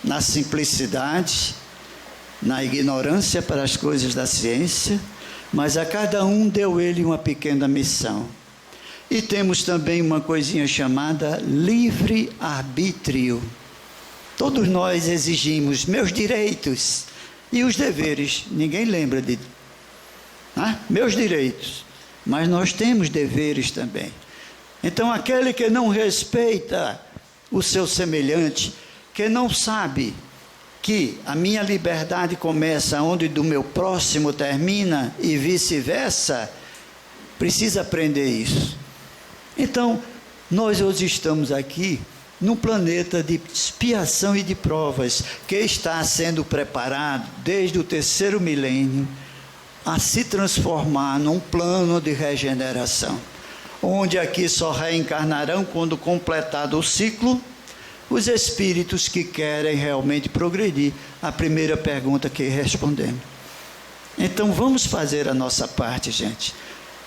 na simplicidade, na ignorância para as coisas da ciência, mas a cada um deu ele uma pequena missão. E temos também uma coisinha chamada livre-arbítrio. Todos nós exigimos meus direitos e os deveres. Ninguém lembra de meus direitos, mas nós temos deveres também. Então aquele que não respeita o seu semelhante, que não sabe que a minha liberdade começa onde do meu próximo termina e vice-versa, precisa aprender isso. Então, nós hoje estamos aqui num planeta de expiação e de provas, que está sendo preparado desde o 3º milênio a se transformar num plano de regeneração, onde aqui só reencarnarão quando completado o ciclo os espíritos que querem realmente progredir. A primeira pergunta que respondemos. Então vamos fazer a nossa parte, gente.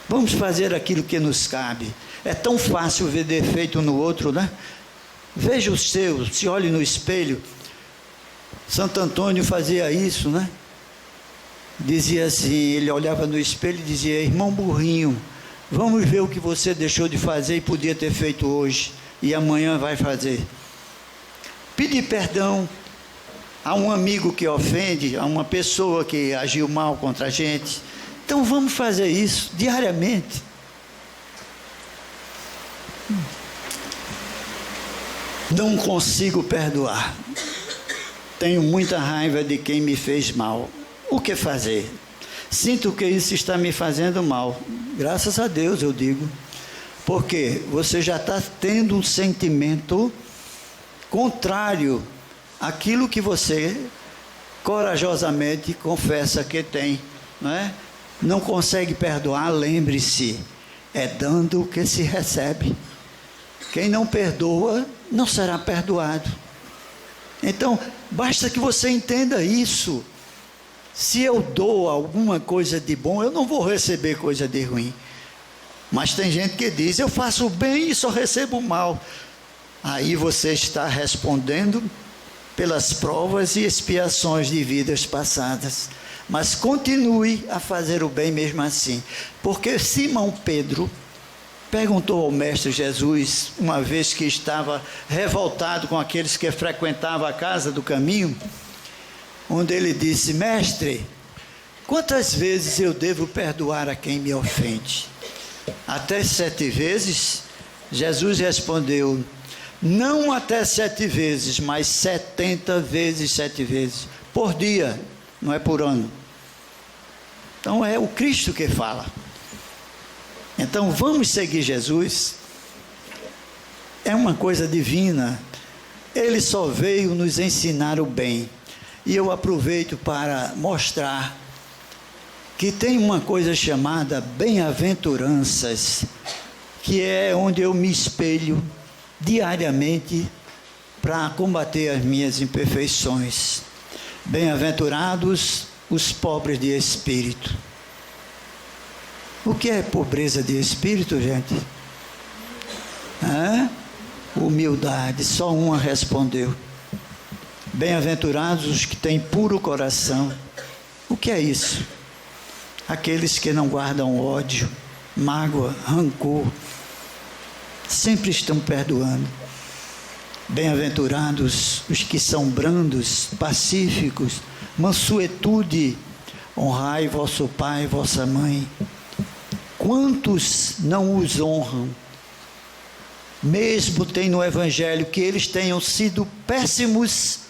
Vamos fazer aquilo que nos cabe. É tão fácil ver defeito no outro, né? Veja o seu, se olhe no espelho. Santo Antônio fazia isso, né? Dizia assim, ele olhava no espelho e dizia: irmão burrinho, vamos ver o que você deixou de fazer e podia ter feito hoje, e amanhã vai fazer. Pedir perdão a um amigo que ofende, a uma pessoa que agiu mal contra a gente. Então vamos fazer isso diariamente. Não consigo perdoar. Tenho muita raiva de quem me fez mal. O que fazer? Sinto que isso está me fazendo mal. Graças a Deus, eu digo. Porque você já está tendo um sentimento contrário àquilo que você corajosamente confessa que tem, não é? Não consegue perdoar, lembre-se, é dando que se recebe. Quem não perdoa, não será perdoado. Então, basta que você entenda isso. Se eu dou alguma coisa de bom, eu não vou receber coisa de ruim. Mas tem gente que diz: eu faço bem e só recebo mal. Aí você está respondendo pelas provas e expiações de vidas passadas. Mas continue a fazer o bem mesmo assim. Porque Simão Pedro perguntou ao Mestre Jesus, uma vez que estava revoltado com aqueles que frequentavam a casa do caminho, onde ele disse: Mestre, quantas vezes eu devo perdoar a quem me ofende? Até 7 vezes? Jesus respondeu: não até 7 vezes, mas 70 vezes 7 vezes. Por dia, não é por ano. Então é o Cristo que fala. Então vamos seguir Jesus. É uma coisa divina. Ele só veio nos ensinar o bem. E eu aproveito para mostrar que tem uma coisa chamada bem-aventuranças, que é onde eu me espelho diariamente para combater as minhas imperfeições. Bem-aventurados os pobres de espírito. O que é pobreza de espírito, gente? Humildade. Só uma respondeu. Bem-aventurados os que têm puro coração. O que é isso? Aqueles que não guardam ódio, mágoa, rancor, sempre estão perdoando. Bem-aventurados os que são brandos, pacíficos, mansuetude, honrai vosso pai e vossa mãe. Quantos não os honram? Mesmo tem no Evangelho que eles tenham sido péssimos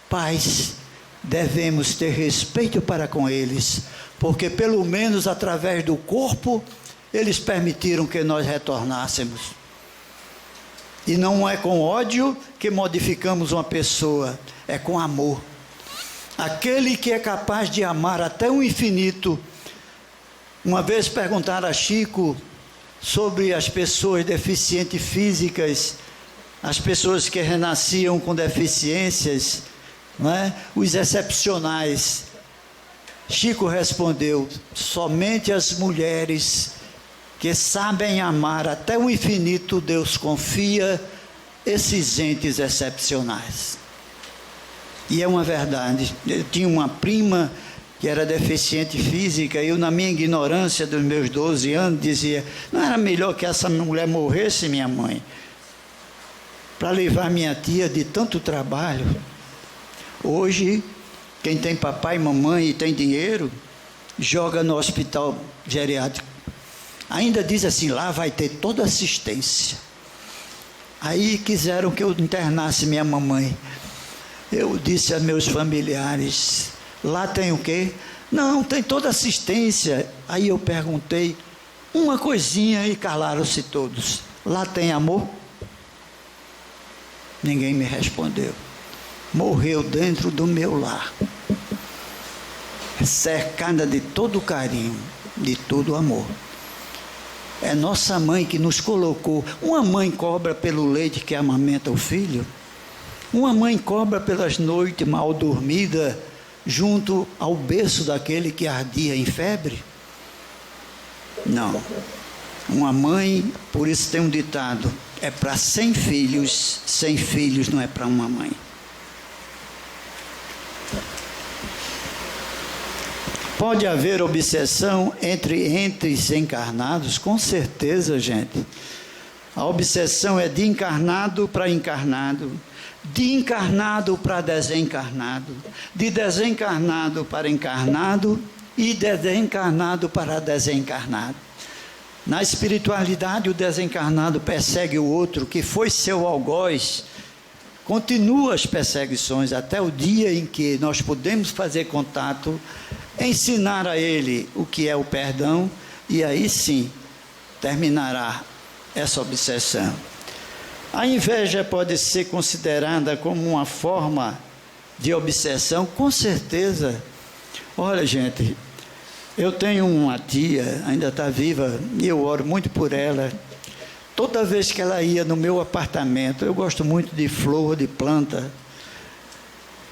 pais, devemos ter respeito para com eles, porque pelo menos através do corpo, eles permitiram que nós retornássemos. E não é com ódio que modificamos uma pessoa, é com amor. Aquele que é capaz de amar até o infinito. Uma vez perguntaram a Chico sobre as pessoas deficientes físicas, as pessoas que renasciam com deficiências, não é? Os excepcionais. Chico respondeu: somente as mulheres que sabem amar até o infinito, Deus confia esses entes excepcionais. E é uma verdade. Eu tinha uma prima que era deficiente física, e eu, na minha ignorância dos meus 12 anos, dizia: não era melhor que essa mulher morresse, minha mãe, para livrar minha tia de tanto trabalho? Hoje, quem tem papai e mamãe e tem dinheiro, joga no hospital geriátrico. Ainda diz assim: lá vai ter toda assistência. Aí quiseram que eu internasse minha mamãe. Eu disse a meus familiares: lá tem o quê? Não, tem toda assistência. Aí eu perguntei uma coisinha e calaram-se todos: lá tem amor? Ninguém me respondeu. Morreu dentro do meu lar, cercada de todo carinho, de todo amor. É nossa mãe que nos colocou. Uma mãe cobra pelo leite que amamenta o filho? Uma mãe cobra pelas noites mal dormidas junto ao berço daquele que ardia em febre? Não. Uma mãe, por isso tem um ditado, é para 100 filhos, 100 filhos não é para uma mãe. Pode haver obsessão entre entes encarnados? Com certeza, gente. A obsessão é de encarnado para encarnado, de encarnado para desencarnado, de desencarnado para encarnado e de desencarnado para desencarnado. Na espiritualidade, o desencarnado persegue o outro que foi seu algoz, continua as perseguições até o dia em que nós podemos fazer contato, ensinar a ele o que é o perdão, e aí sim terminará essa obsessão. A inveja pode ser considerada como uma forma de obsessão? Com certeza. Olha, gente, eu tenho uma tia, ainda está viva, e eu oro muito por ela. Toda vez que ela ia no meu apartamento, eu gosto muito de flor, de planta,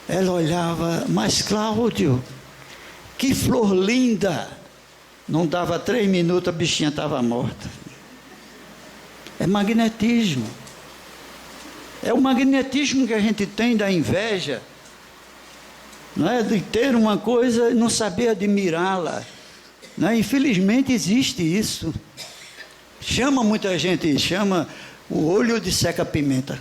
ela olhava: mas Cláudio, que flor linda! Não dava 3 minutos, a bichinha estava morta. É magnetismo. É o magnetismo que a gente tem da inveja, não é? De ter uma coisa e não saber admirá-la, não é? Infelizmente existe isso. Chama muita gente, chama o olho de seca-pimenta.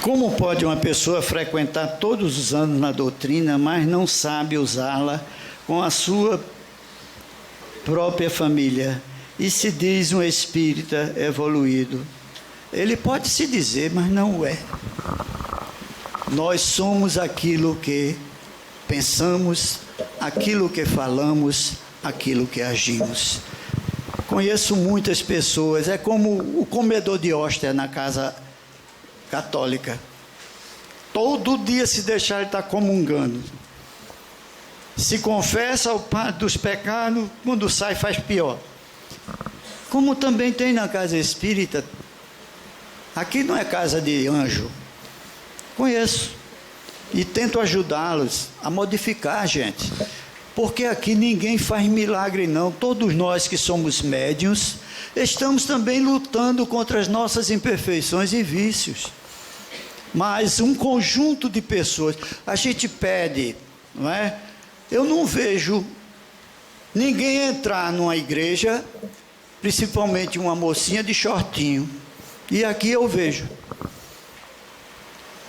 Como pode uma pessoa frequentar todos os anos na doutrina, mas não sabe usá-la com a sua própria família e se diz um espírita evoluído? Ele pode se dizer, mas não o é. Nós somos aquilo que pensamos, aquilo que falamos, aquilo que agimos. Conheço muitas pessoas, é como o comedor de hóstia na casa católica. Todo dia, se deixar, ele está comungando. Se confessa ao Padre dos pecados, quando sai faz pior. Como também tem na casa espírita. Aqui não é casa de anjo. Conheço. E tento ajudá-los a modificar, gente. Porque aqui ninguém faz milagre não. Todos nós que somos médiuns, estamos também lutando contra as nossas imperfeições e vícios. Mas um conjunto de pessoas, a gente pede, não é? Eu não vejo ninguém entrar numa igreja, principalmente uma mocinha de shortinho. E aqui eu vejo.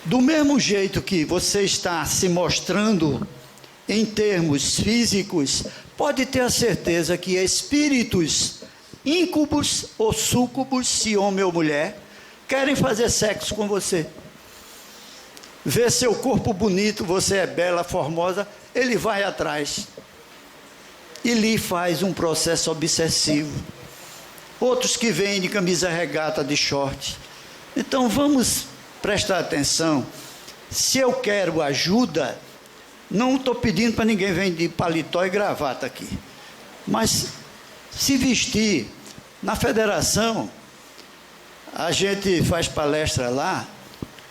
Do mesmo jeito que você está se mostrando em termos físicos, pode ter a certeza que espíritos íncubos ou súcubos, se homem ou mulher, querem fazer sexo com você. Vê seu corpo bonito, você é bela, formosa, ele vai atrás e lhe faz um processo obsessivo. Outros que vêm de camisa regata, de short. Então vamos prestar atenção. Se eu quero ajuda, não estou pedindo para ninguém vir de paletó e gravata aqui, mas se vestir. Na federação, a gente faz palestra lá,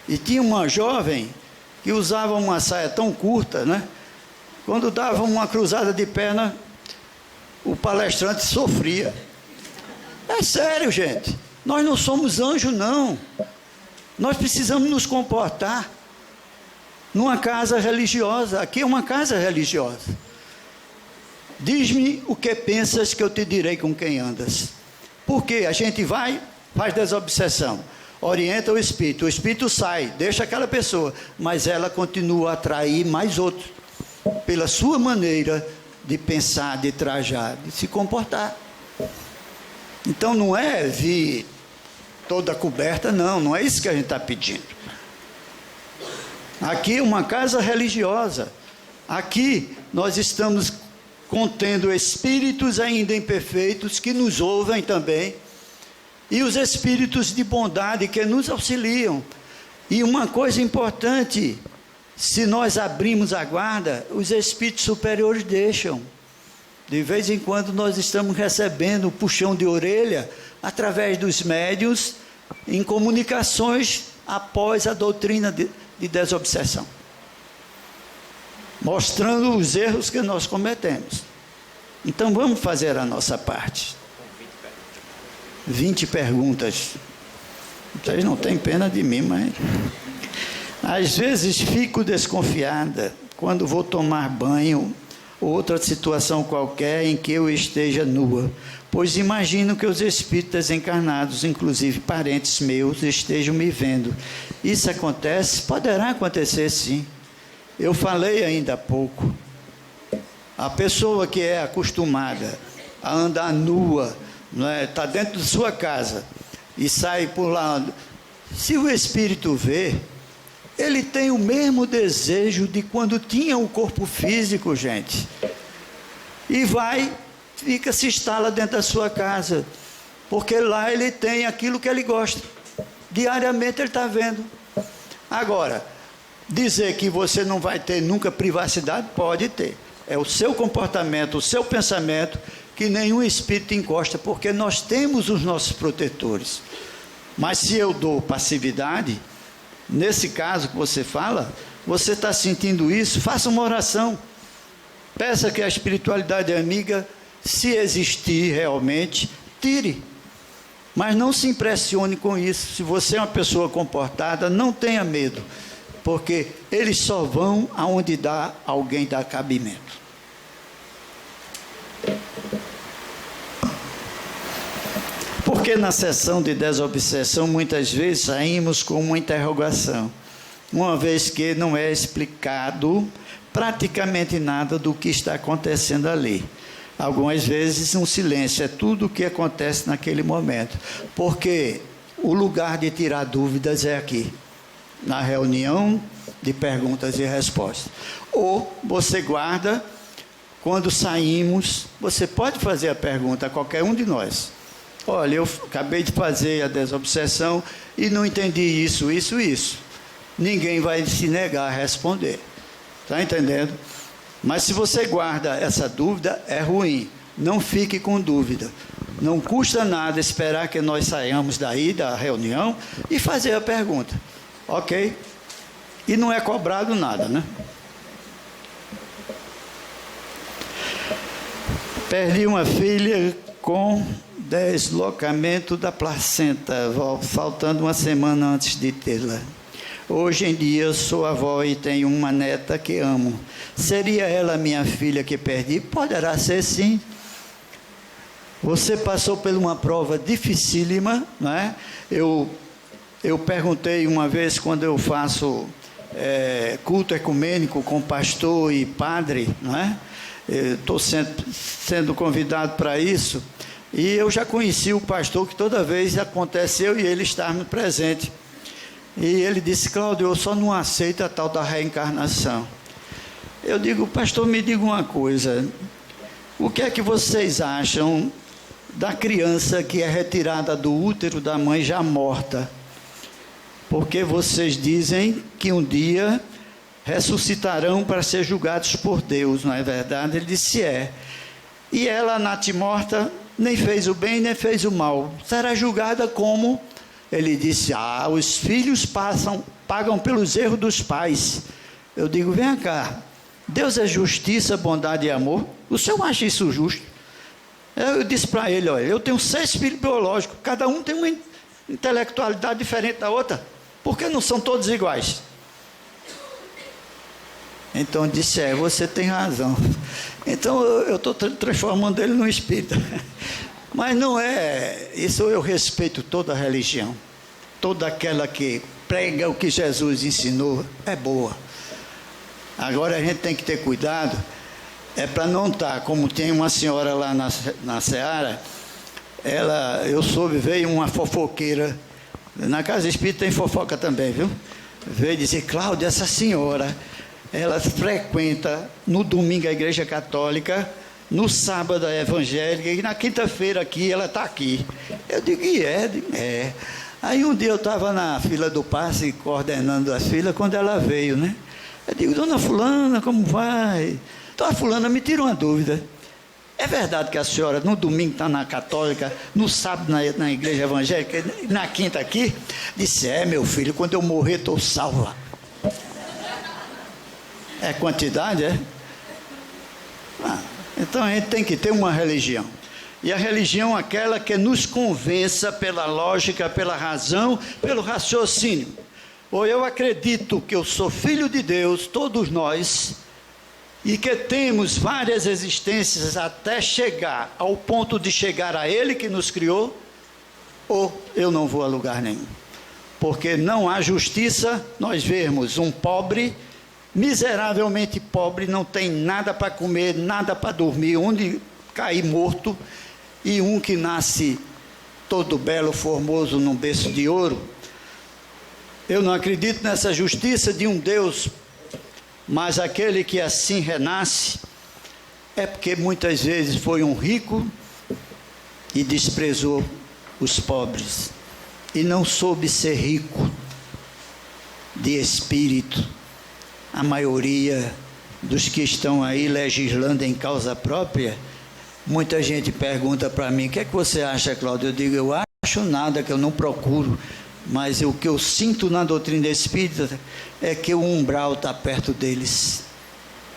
e tinha uma jovem que usava uma saia tão curta, né? Quando dava uma cruzada de perna, o palestrante sofria. É sério, gente. Nós não somos anjos, não. Nós precisamos nos comportar numa casa religiosa. Aqui é uma casa religiosa. Diz-me o que pensas que eu te direi com quem andas. Porque a gente vai, faz desobsessão, orienta o espírito sai, deixa aquela pessoa, mas ela continua a atrair mais outros, pela sua maneira de pensar, de trajar, de se comportar. Então não é vir toda coberta, não é isso que a gente está pedindo. Aqui é uma casa religiosa, aqui nós estamos contendo espíritos ainda imperfeitos que nos ouvem também, e os espíritos de bondade que nos auxiliam. E uma coisa importante, se nós abrimos a guarda, os espíritos superiores deixam. De vez em quando nós estamos recebendo puxão de orelha através dos médiuns em comunicações após a doutrina de desobsessão, mostrando os erros que nós cometemos. Então vamos fazer a nossa parte. 20 perguntas. Vocês não têm pena de mim, mas às vezes fico desconfiada quando vou tomar banho ou outra situação qualquer em que eu esteja nua, pois imagino que os espíritos encarnados, inclusive parentes meus, estejam me vendo. Isso acontece? Poderá acontecer, sim. Eu falei ainda há pouco. A pessoa que é acostumada a andar nua, está dentro de sua casa e sai por lá, se o espírito vê, ele tem o mesmo desejo de quando tinha o corpo físico, gente, e se instala dentro da sua casa, porque lá ele tem aquilo que ele gosta, diariamente ele está vendo. Agora, dizer que você não vai ter nunca privacidade, pode ter, é o seu comportamento, o seu pensamento, que nenhum espírito encosta, porque nós temos os nossos protetores. Mas se eu dou passividade, nesse caso que você fala, você está sentindo isso, faça uma oração, peça que a espiritualidade amiga, se existir realmente, tire, mas não se impressione com isso. Se você é uma pessoa comportada, não tenha medo, porque eles só vão aonde alguém dá cabimento. Porque na sessão de desobsessão, muitas vezes saímos com uma interrogação, uma vez que não é explicado praticamente nada do que está acontecendo ali. Algumas vezes um silêncio, é tudo o que acontece naquele momento, porque o lugar de tirar dúvidas é aqui, na reunião de perguntas e respostas. Ou você guarda, quando saímos, você pode fazer a pergunta a qualquer um de nós. Olha, eu acabei de fazer a desobsessão e não entendi isso. Ninguém vai se negar a responder. Está entendendo? Mas se você guarda essa dúvida, é ruim. Não fique com dúvida. Não custa nada esperar que nós saiamos daí da reunião e fazer a pergunta. Ok? E não é cobrado nada, né? Perdi uma filha com deslocamento da placenta, faltando uma semana antes de tê-la. Hoje em dia sou avó e tenho uma neta que amo. Seria ela minha filha que perdi? Poderá ser, sim. Você passou por uma prova dificílima, não é? Eu perguntei uma vez, quando eu faço culto ecumênico com pastor e padre, não é? Estou sendo convidado para isso, e eu já conheci o pastor, que toda vez acontece eu e ele estarmos presentes. E ele disse: Cláudio, eu só não aceito a tal da reencarnação. Eu digo: pastor, me diga uma coisa, o que é que vocês acham da criança que é retirada do útero da mãe já morta? Porque vocês dizem que um dia ressuscitarão para ser julgados por Deus, não é verdade? Ele disse: é. E ela, natimorta, nem fez o bem, nem fez o mal. Será julgada como? Ele disse: os filhos pagam pelos erros dos pais. Eu digo: vem cá, Deus é justiça, bondade e amor. O senhor acha isso justo? Eu disse para ele: olha, eu tenho 6 filhos biológicos, cada um tem uma intelectualidade diferente da outra. Por que não são todos iguais? Então disse: você tem razão. Então eu estou transformando ele num espírita. Mas não é isso. Eu respeito toda a religião, toda aquela que prega o que Jesus ensinou é boa. Agora a gente tem que ter cuidado, para não estar como tem uma senhora lá na Seara. Eu soube, veio uma fofoqueira. Na casa espírita tem fofoca também, viu? Veio dizer: Cláudio, essa senhora, ela frequenta no domingo a igreja católica, no sábado a evangélica, e na quinta-feira aqui, ela está aqui. Eu digo: é. Aí um dia eu estava na fila do passe, coordenando a fila, quando ela veio, né? Eu digo: dona fulana, como vai? Dona fulana, me tira uma dúvida. É verdade que a senhora no domingo está na católica, no sábado na igreja evangélica, e na quinta aqui? Disse: meu filho, quando eu morrer estou salva. É quantidade, é? Então a gente tem que ter uma religião. E a religião é aquela que nos convença pela lógica, pela razão, pelo raciocínio. Ou eu acredito que eu sou filho de Deus, todos nós, e que temos várias existências até chegar ao ponto de chegar a Ele que nos criou, ou eu não vou a lugar nenhum. Porque não há justiça nós vermos um pobre, miseravelmente pobre, não tem nada para comer, nada para dormir, onde cair morto, e um que nasce todo belo, formoso, num berço de ouro. Eu não acredito nessa justiça de um Deus, mas aquele que assim renasce é porque muitas vezes foi um rico e desprezou os pobres, e não soube ser rico de espírito. A maioria dos que estão aí legislando em causa própria, muita gente pergunta para mim: o que é que você acha, Cláudio? Eu digo: eu acho nada, que eu não procuro, mas o que eu sinto na doutrina espírita é que o umbral está perto deles.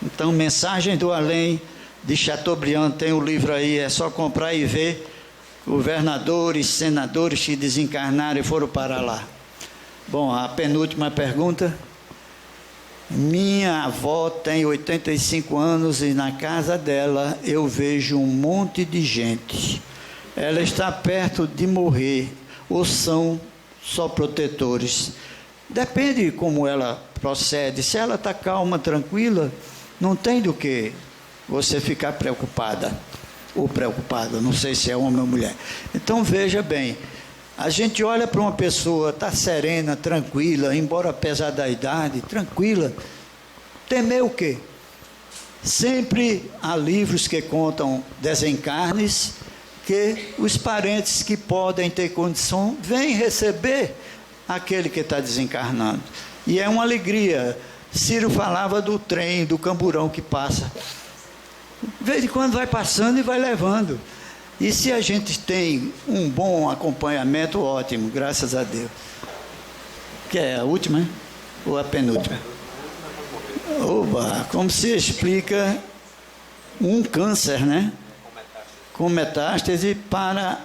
Então, Mensagem do Além, de Chateaubriand, tem o livro aí, é só comprar e ver. Governadores, senadores que desencarnaram e foram para lá. Bom, a penúltima pergunta. Minha avó tem 85 anos e na casa dela eu vejo um monte de gente. Ela está perto de morrer, ou são só protetores? Depende como ela procede. Se ela está calma, tranquila, não tem do que você ficar preocupada ou preocupado, não sei se é homem ou mulher. Então veja bem, a gente olha para uma pessoa, está serena, tranquila, embora apesar da idade, tranquila, temer o quê? Sempre há livros que contam desencarnes, que os parentes que podem ter condição, vêm receber aquele que está desencarnando. E é uma alegria. Ciro falava do trem, do camburão que passa. De vez em quando vai passando e vai levando. E se a gente tem um bom acompanhamento, ótimo, graças a Deus. Que é a última, hein? Ou a penúltima? Oba, como se explica um câncer, né? com metástase para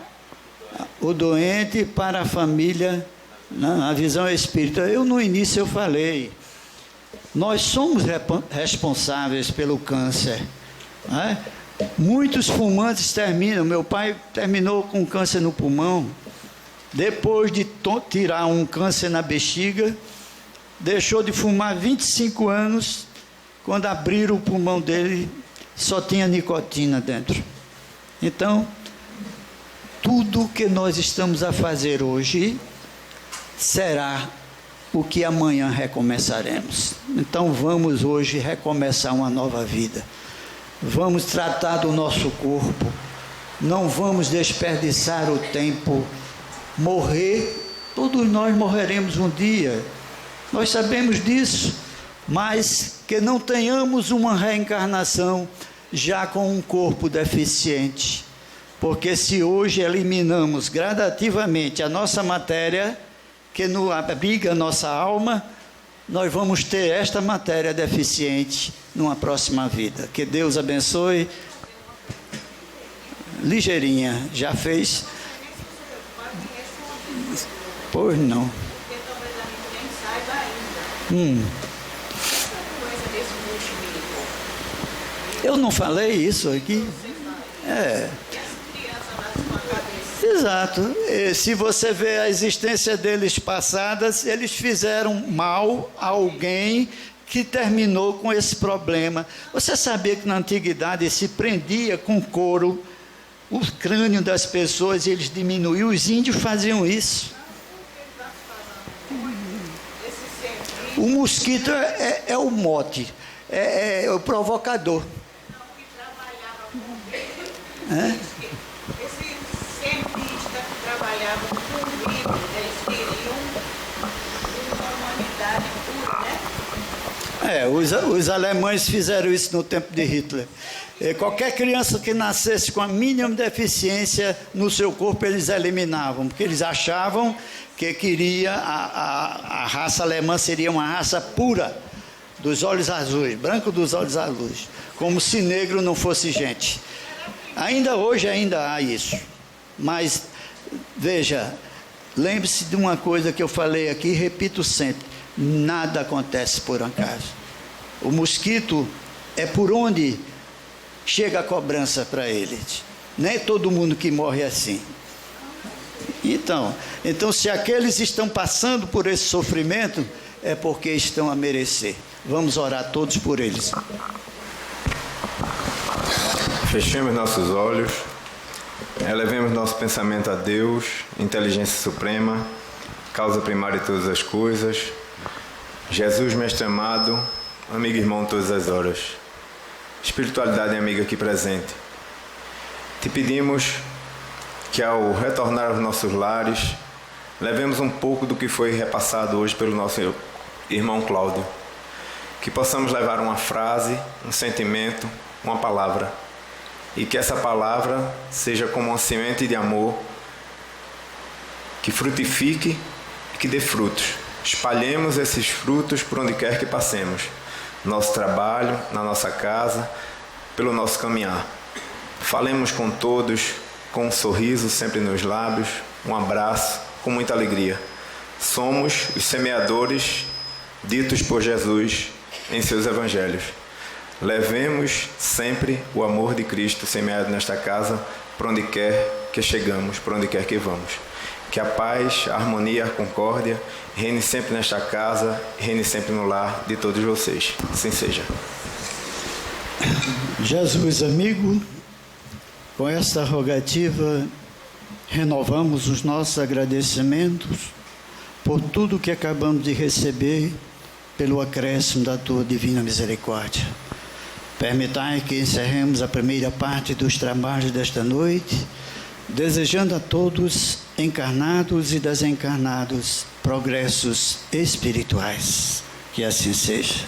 o doente e para a família, na visão espírita. No início eu falei, nós somos responsáveis pelo câncer, né? Muitos fumantes terminam, meu pai terminou com câncer no pulmão, depois de tirar um câncer na bexiga, deixou de fumar 25 anos, quando abriram o pulmão dele, só tinha nicotina dentro. Então, tudo que nós estamos a fazer hoje será o que amanhã recomeçaremos. Então vamos hoje recomeçar uma nova vida. Vamos tratar do nosso corpo. Não vamos desperdiçar o tempo. Morrer, todos nós morreremos um dia. Nós sabemos disso, mas que não tenhamos uma reencarnação já com um corpo deficiente. Porque se hoje eliminamos gradativamente a nossa matéria, que abriga a nossa alma, nós vamos ter esta matéria deficiente numa próxima vida. Que Deus abençoe. Ligeirinha, já fez? Pois não. Eu não falei isso aqui? Exato. Se você vê a existência deles passadas, eles fizeram mal a alguém que terminou com esse problema. Você sabia que na antiguidade se prendia com couro o crânio das pessoas e eles diminuíam? Os índios faziam isso. O mosquito é o mote, é o provocador. Esses cientistas que trabalhavam com vidro, eles queriam uma humanidade pura, né? Os alemães fizeram isso no tempo de Hitler. Qualquer criança que nascesse com a mínima deficiência no seu corpo, eles eliminavam, porque eles achavam que a raça alemã seria uma raça pura, dos olhos azuis, branco dos olhos azuis, como se negro não fosse gente. Ainda hoje há isso, mas veja, lembre-se de uma coisa que eu falei aqui e repito sempre: nada acontece por acaso. O mosquito é por onde chega a cobrança para ele. Nem todo mundo que morre é assim. Então, se aqueles estão passando por esse sofrimento, é porque estão a merecer. Vamos orar todos por eles. Fechemos nossos olhos, elevemos nosso pensamento a Deus, inteligência suprema, causa primária de todas as coisas, Jesus, mestre amado, amigo e irmão todas as horas, espiritualidade amiga aqui presente. Te pedimos que ao retornar aos nossos lares, levemos um pouco do que foi repassado hoje pelo nosso irmão Cláudio, que possamos levar uma frase, um sentimento, uma palavra, e que essa palavra seja como uma semente de amor que frutifique e que dê frutos. Espalhemos esses frutos por onde quer que passemos, no nosso trabalho, na nossa casa, pelo nosso caminhar. Falemos com todos com um sorriso sempre nos lábios, um abraço, com muita alegria. Somos os semeadores ditos por Jesus em seus evangelhos. Levemos sempre o amor de Cristo semeado nesta casa, por onde quer que chegamos, por onde quer que vamos. Que a paz, a harmonia, a concórdia reine sempre nesta casa, reine sempre no lar de todos vocês. Assim seja. Jesus, amigo, com esta rogativa, renovamos os nossos agradecimentos por tudo que acabamos de receber, pelo acréscimo da Tua Divina Misericórdia. Permitai que encerremos a primeira parte dos trabalhos desta noite, desejando a todos, encarnados e desencarnados, progressos espirituais. Que assim seja.